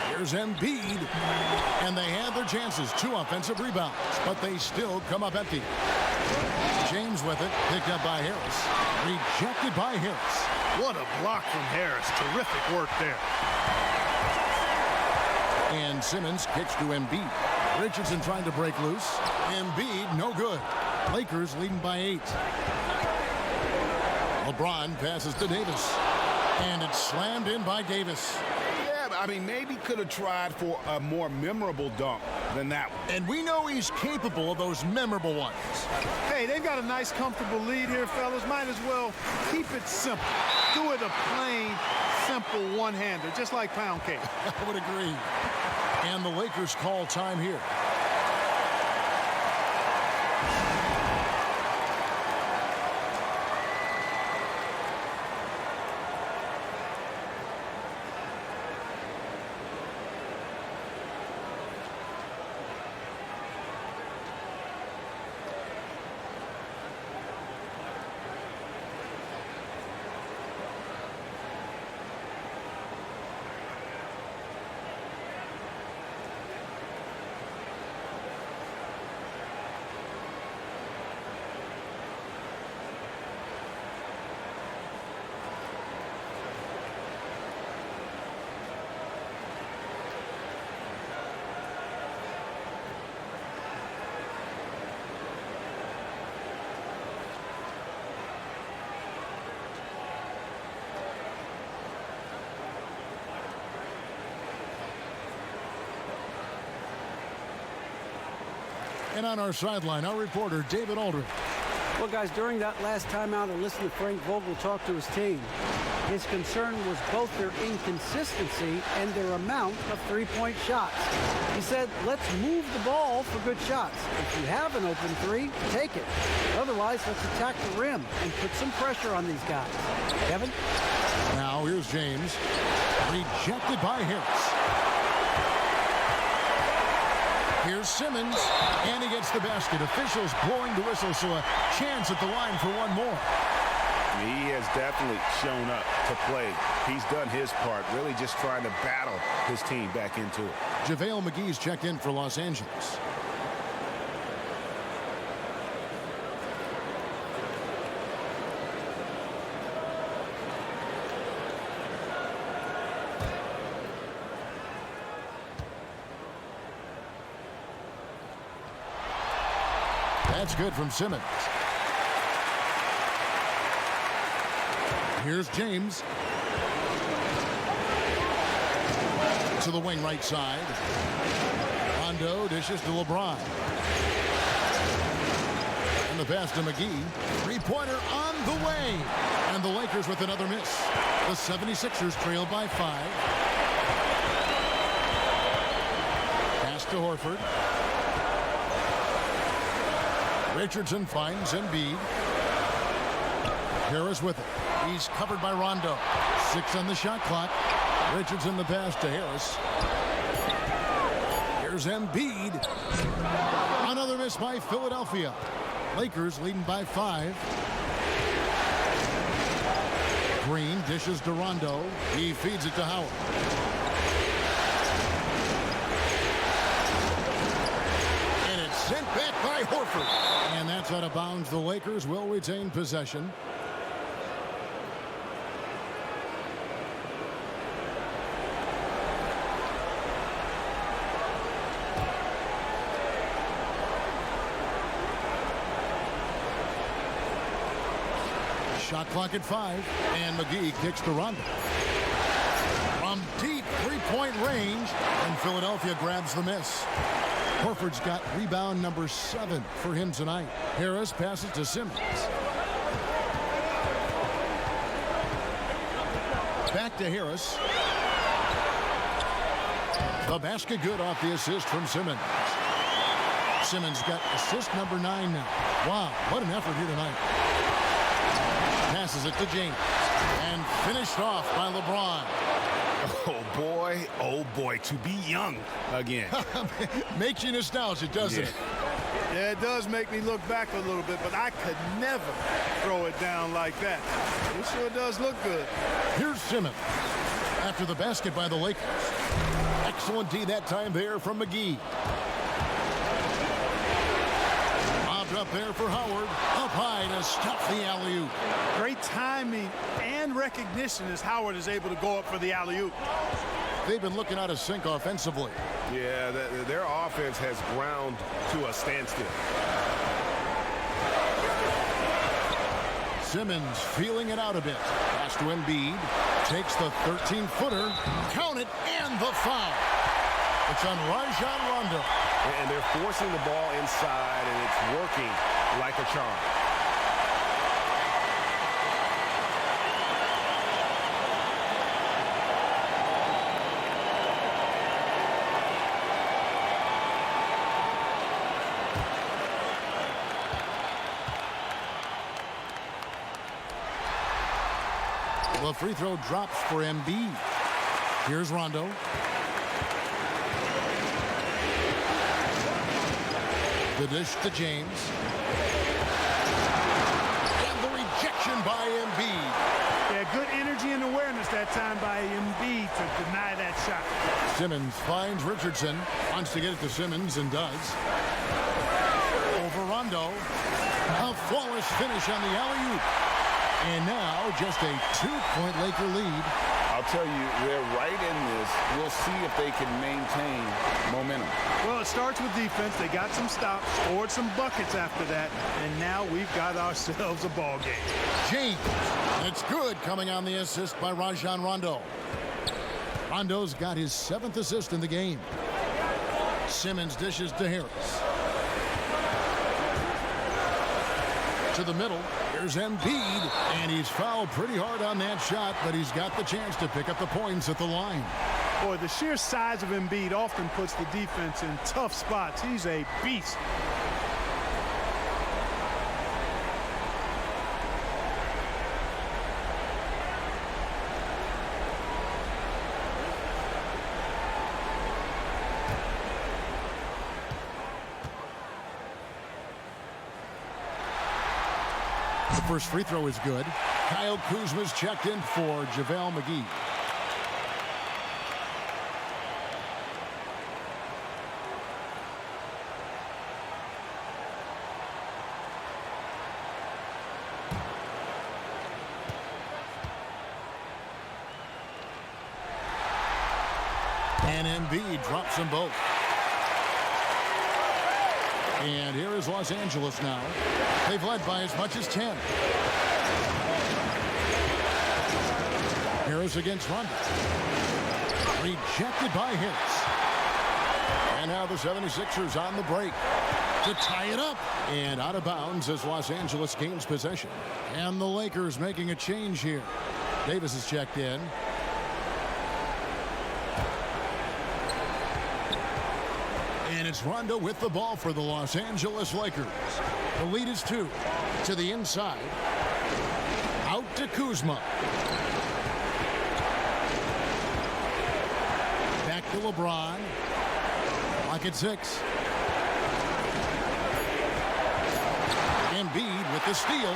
Here's Embiid. And they had their chances. 2 offensive rebounds. But they still come up empty. James with it. Picked up by Harris. Rejected by Harris. What a block from Harris. Terrific work there. And Simmons kicks to Embiid. Richardson trying to break loose. Embiid, no good. Lakers leading by 8. LeBron passes to Davis. And it's slammed in by Davis. Yeah, I mean, maybe could have tried for a more memorable dunk than that one. And we know he's capable of those memorable ones. Hey, they've got a nice, comfortable lead here, fellas. Might as well keep it simple. Do it a plain, simple one-hander, just like pound cake. I would agree. And the Lakers call time here. And on our sideline, our reporter, David Aldridge. Well, guys, during that last timeout, I listened to Frank Vogel talk to his team. His concern was both their inconsistency and their amount of three-point shots. He said, let's move the ball for good shots. If you have an open three, take it. Otherwise, let's attack the rim and put some pressure on these guys. Kevin? Now, here's James. Rejected by Harris. Here's Simmons, and he gets the basket. Officials blowing the whistle, so a chance at the line for one more. He has definitely shown up to play. He's done his part, really just trying to battle his team back into it. JaVale McGee's checked in for Los Angeles. That's good from Simmons. Here's James. To the wing right side. Rondo dishes to LeBron. And the pass to McGee. Three-pointer on the way. And the Lakers with another miss. The 76ers trail by 5. Pass to Horford. Richardson finds Embiid. Harris with it. He's covered by Rondo. 6 on the shot clock. Richardson the pass to Harris. Here's Embiid. Another miss by Philadelphia. Lakers leading by 5. Green dishes to Rondo. He feeds it to Howard. And it's sent back by Horford. And that's out of bounds. The Lakers will retain possession. Shot clock at 5, and McGee kicks to Rondo. From deep three-point range, and Philadelphia grabs the miss. Horford's got rebound number 7 for him tonight. Harris passes to Simmons. Back to Harris. The basket good off the assist from Simmons. Simmons got assist number 9 now. Wow, what an effort here tonight. Passes it to James. And finished off by LeBron. Oh boy, to be young again. Makes you nostalgic, doesn't it? Yeah, it does make me look back a little bit, but I could never throw it down like that. It sure does look good. Here's Simmons. After the basket by the Lakers. Excellent D that time there from McGee. Lobbed up there for Howard. Up high to stop the alley-oop. Great timing and recognition as Howard is able to go up for the alley-oop. They've been looking out of sync offensively. Yeah, their offense has ground to a standstill. Simmons feeling it out a bit. Pass to Embiid. Takes the 13-footer. Count it, and the foul. It's on Rajon Rondo. And they're forcing the ball inside, and it's working like a charm. The free throw drops for Embiid. Here's Rondo. The dish to James. And the rejection by Embiid. Yeah, good energy and awareness that time by Embiid to deny that shot. Simmons finds Richardson. Wants to get it to Simmons and does. Over Rondo. A flawless finish on the alley-oop. And now just a 2-point Laker lead. I'll tell you, they're right in this. We'll see if they can maintain momentum. Well, it starts with defense. They got some stops, scored some buckets after that, and now we've got ourselves a ball game. James. It's good, coming on the assist by Rajon Rondo. Rondo's got his 7th assist in the game. Simmons dishes to Harris. To the middle. Here's Embiid, and he's fouled pretty hard on that shot, but he's got the chance to pick up the points at the line. Boy, the sheer size of Embiid often puts the defense in tough spots. He's a beast. The first free throw is good. Kyle Kuzma's checked in for JaVale McGee. And Embiid drops them both. And here is Los Angeles now. They've led by as much as 10. Harris against Rondo. Rejected by Harris. And now the 76ers on the break to tie it up. And out of bounds as Los Angeles gains possession. And the Lakers making a change here. Davis is checked in. And it's Rondo with the ball for the Los Angeles Lakers. The lead is 2. To the inside. Out to Kuzma. Back to LeBron. Clock at 6. Embiid with the steal.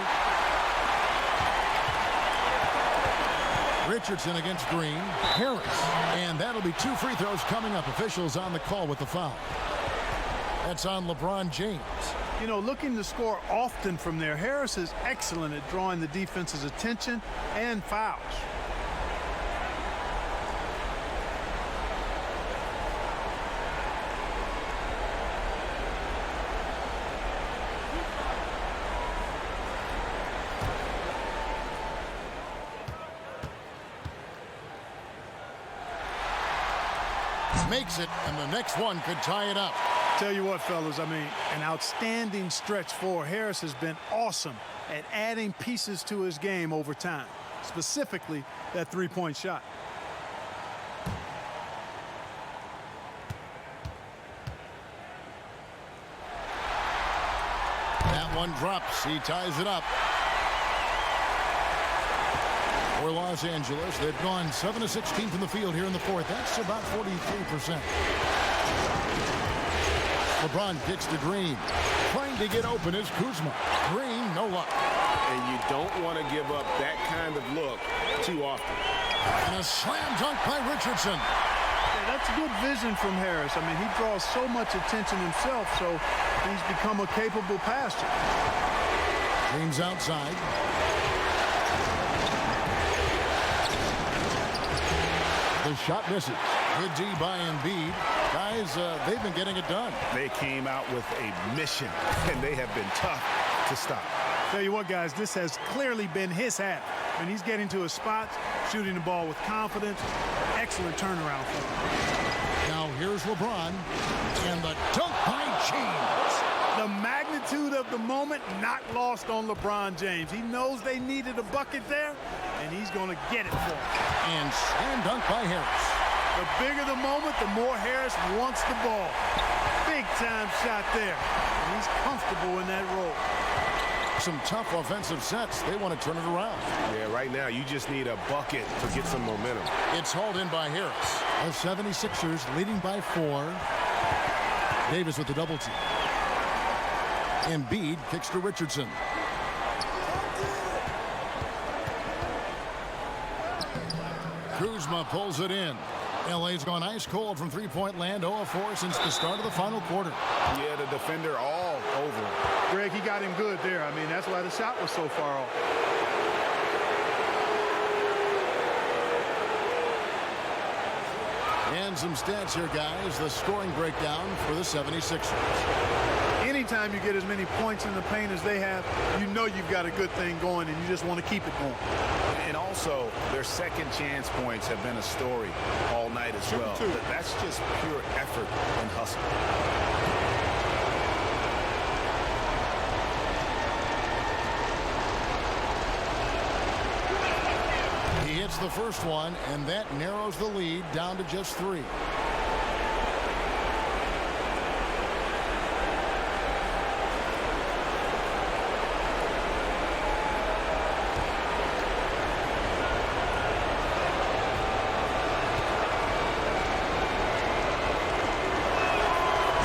Richardson against Green. Harris. And that'll be 2 free throws coming up. Officials on the call with the foul. That's on LeBron James. You know, looking to score often from there. Harris is excellent at drawing the defense's attention and fouls. Makes it, and the next one could tie it up. Tell you what, fellas, I mean, an outstanding stretch for Harris has been awesome at adding pieces to his game over time, specifically that three-point shot. That one drops. He ties it up. For Los Angeles, they've gone 7 of 16 from the field here in the fourth. That's about 43%. LeBron kicks to Green. Trying to get open is Kuzma. Green, no luck. And you don't want to give up that kind of look too often. And a slam dunk by Richardson. Yeah, that's good vision from Harris. I mean, he draws so much attention himself, so he's become a capable passer. Green's outside. The shot misses. Good D by Embiid. Guys, they've been getting it done. They came out with a mission, and they have been tough to stop. Tell you what, guys, this has clearly been his half. When he's getting to his spots, shooting the ball with confidence, excellent turnaround for him. Now here's LeBron, and the dunk by James. The magnitude of the moment not lost on LeBron James. He knows they needed a bucket there, and he's going to get it for him. And slam dunk by Harris. The bigger the moment, the more Harris wants the ball. Big time shot there. And he's comfortable in that role. Some tough offensive sets. They want to turn it around. Yeah, right now you just need a bucket to get some momentum. It's hauled in by Harris. The 76ers leading by 4. Davis with the double team. Embiid kicks to Richardson. Kuzma pulls it in. LA's gone ice cold from three-point land, 0 of 4 since the start of the final quarter. Yeah, the defender all over him. Greg, he got him good there. I mean, that's why the shot was so far off. And some stats here, guys. The scoring breakdown for the 76ers. Anytime you get as many points in the paint as they have, you know you've got a good thing going, and you just want to keep it going. And also, their second chance points have been a story all night as well. That's just pure effort and hustle. He hits the first one, and that narrows the lead down to just 3.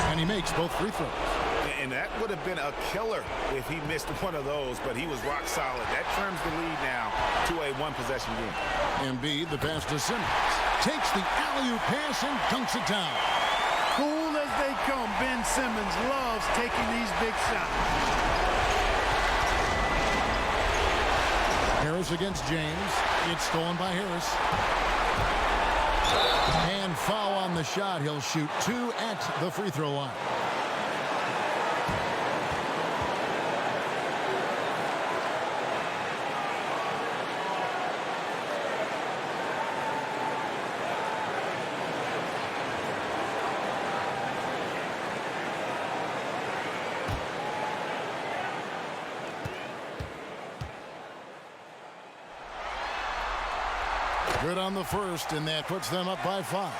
And he makes both free throws. And that would have been a killer if he missed one of those, but he was rock solid. That trims the lead now to a one-possession game. Embiid, the pass to Simmons. Takes the alley-oop pass and dunks it down. Cool as they come, Ben Simmons loves taking these big shots. Harris against James. It's stolen by Harris. And foul on the shot. He'll shoot 2 at the free throw line. Good on the first, and that puts them up by 5.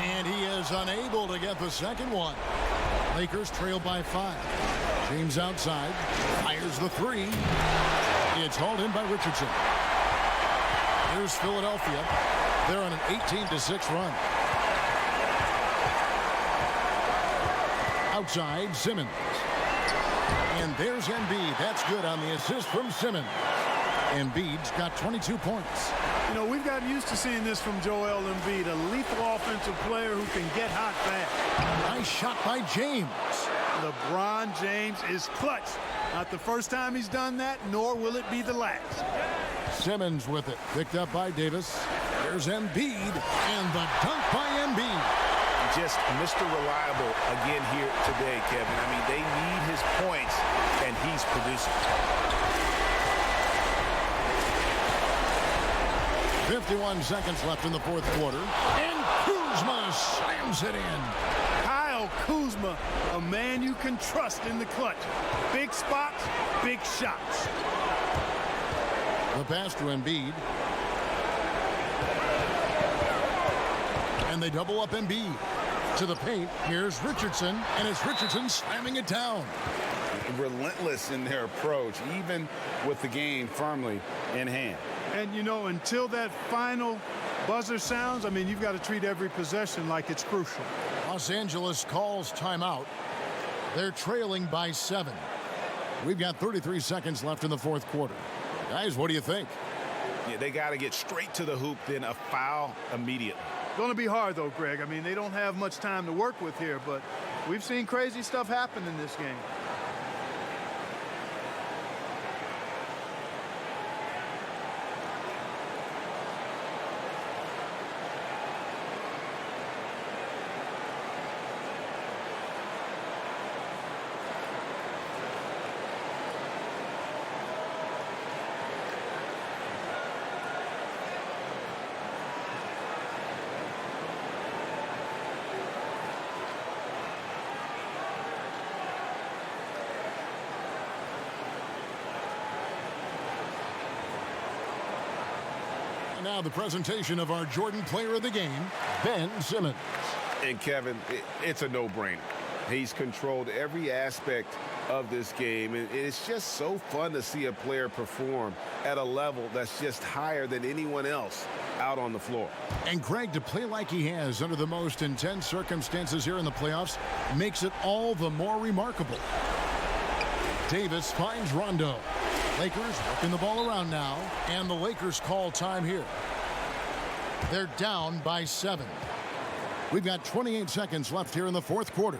And he is unable to get the second one. Lakers trail by 5. James outside, fires the 3. It's hauled in by Richardson. Here's Philadelphia. They're on an 18-6 run. Outside, Simmons. And there's Embiid. That's good on the assist from Simmons. Embiid's got 22 points. You know, we've gotten used to seeing this from Joel Embiid, a lethal offensive player who can get hot fast. Nice shot by James. LeBron James is clutch. Not the first time he's done that, nor will it be the last. Simmons with it. Picked up by Davis. There's Embiid. And the dunk by Embiid. Just Mr. Reliable again here today, Kevin. I mean, they need his points, and he's producing. 51 seconds left in the fourth quarter. And Kuzma slams it in. Kyle Kuzma, a man you can trust in the clutch. Big spots, big shots. The pass to Embiid. And they double up Embiid. To the paint, here's Richardson, and it's Richardson slamming it down. Relentless in their approach, even with the game firmly in hand. And, you know, until that final buzzer sounds, I mean, you've got to treat every possession like it's crucial. Los Angeles calls timeout. They're trailing by 7. We've got 33 seconds left in the fourth quarter. Guys, what do you think? Yeah, they got to get straight to the hoop, then a foul immediately. Going to be hard, though, Greg. I mean, they don't have much time to work with here, but we've seen crazy stuff happen in this game. now the presentation of our Jordan Player of the Game, Ben Simmons. And Kevin, it's a no-brainer. He's controlled every aspect of this game, and it's just so fun to see a player perform at a level that's just higher than anyone else out on the floor. And Greg, to play like he has under the most intense circumstances here in the playoffs makes it all the more remarkable. Davis finds Rondo. Lakers working the ball around now, and the Lakers call time here. They're down by 7. We've got 28 seconds left here in the fourth quarter.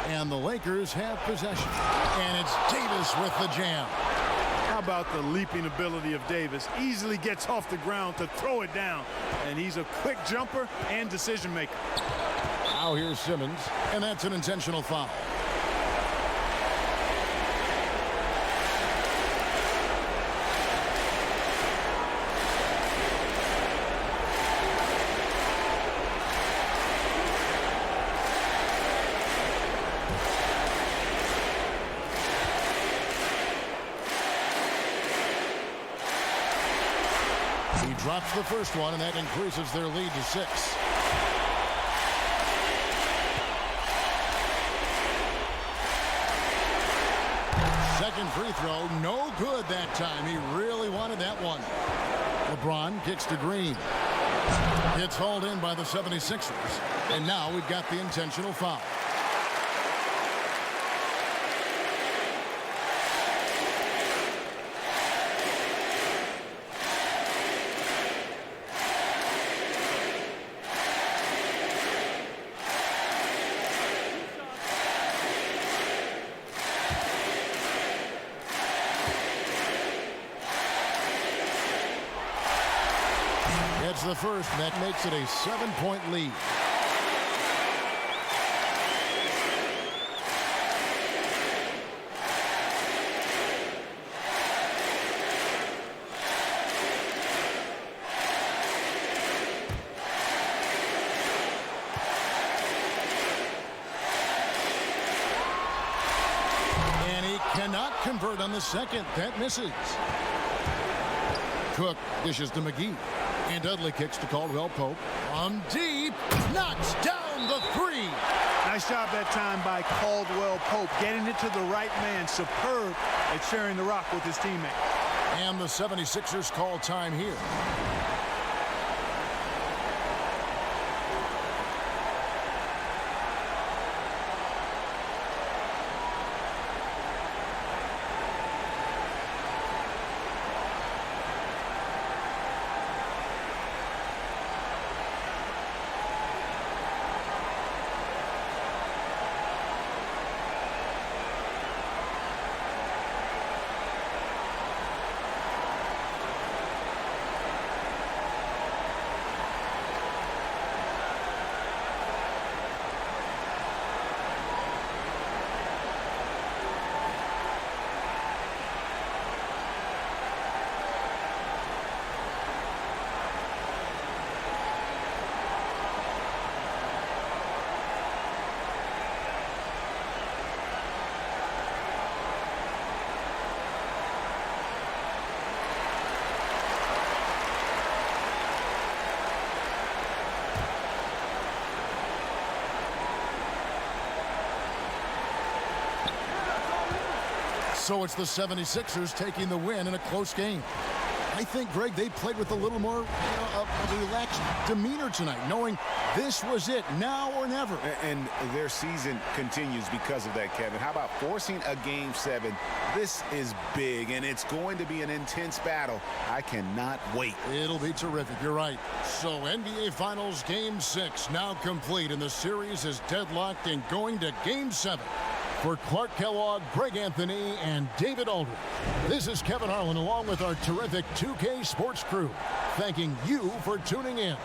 And the Lakers have possession. And it's Davis with the jam. How about the leaping ability of Davis? Easily gets off the ground to throw it down. And he's a quick jumper and decision maker. Now here's Simmons, and that's an intentional foul. He drops the first one, and that increases their lead to 6. Second free throw, no good that time. He really wanted that one. LeBron kicks to Green. It's hauled in by the 76ers. And now we've got the intentional foul. It's the first, and that makes it a 7-point lead. And he cannot convert on the second. That misses. Cook dishes to McGee. And Dudley kicks to Caldwell Pope. From deep, knocks down the 3. Nice job that time by Caldwell Pope, getting it to the right man. Superb at sharing the rock with his teammate. And the 76ers call time here. So it's the 76ers taking the win in a close game. I think, Greg, they played with a little more of a relaxed demeanor tonight, knowing this was it, now or never. And their season continues because of that, Kevin. How about forcing a Game 7? This is big, and it's going to be an intense battle. I cannot wait. It'll be terrific. You're right. So NBA Finals Game 6 now complete, and the series is deadlocked and going to Game 7. For Clark Kellogg, Greg Anthony, and David Aldridge, this is Kevin Harlan along with our terrific 2K Sports crew, thanking you for tuning in.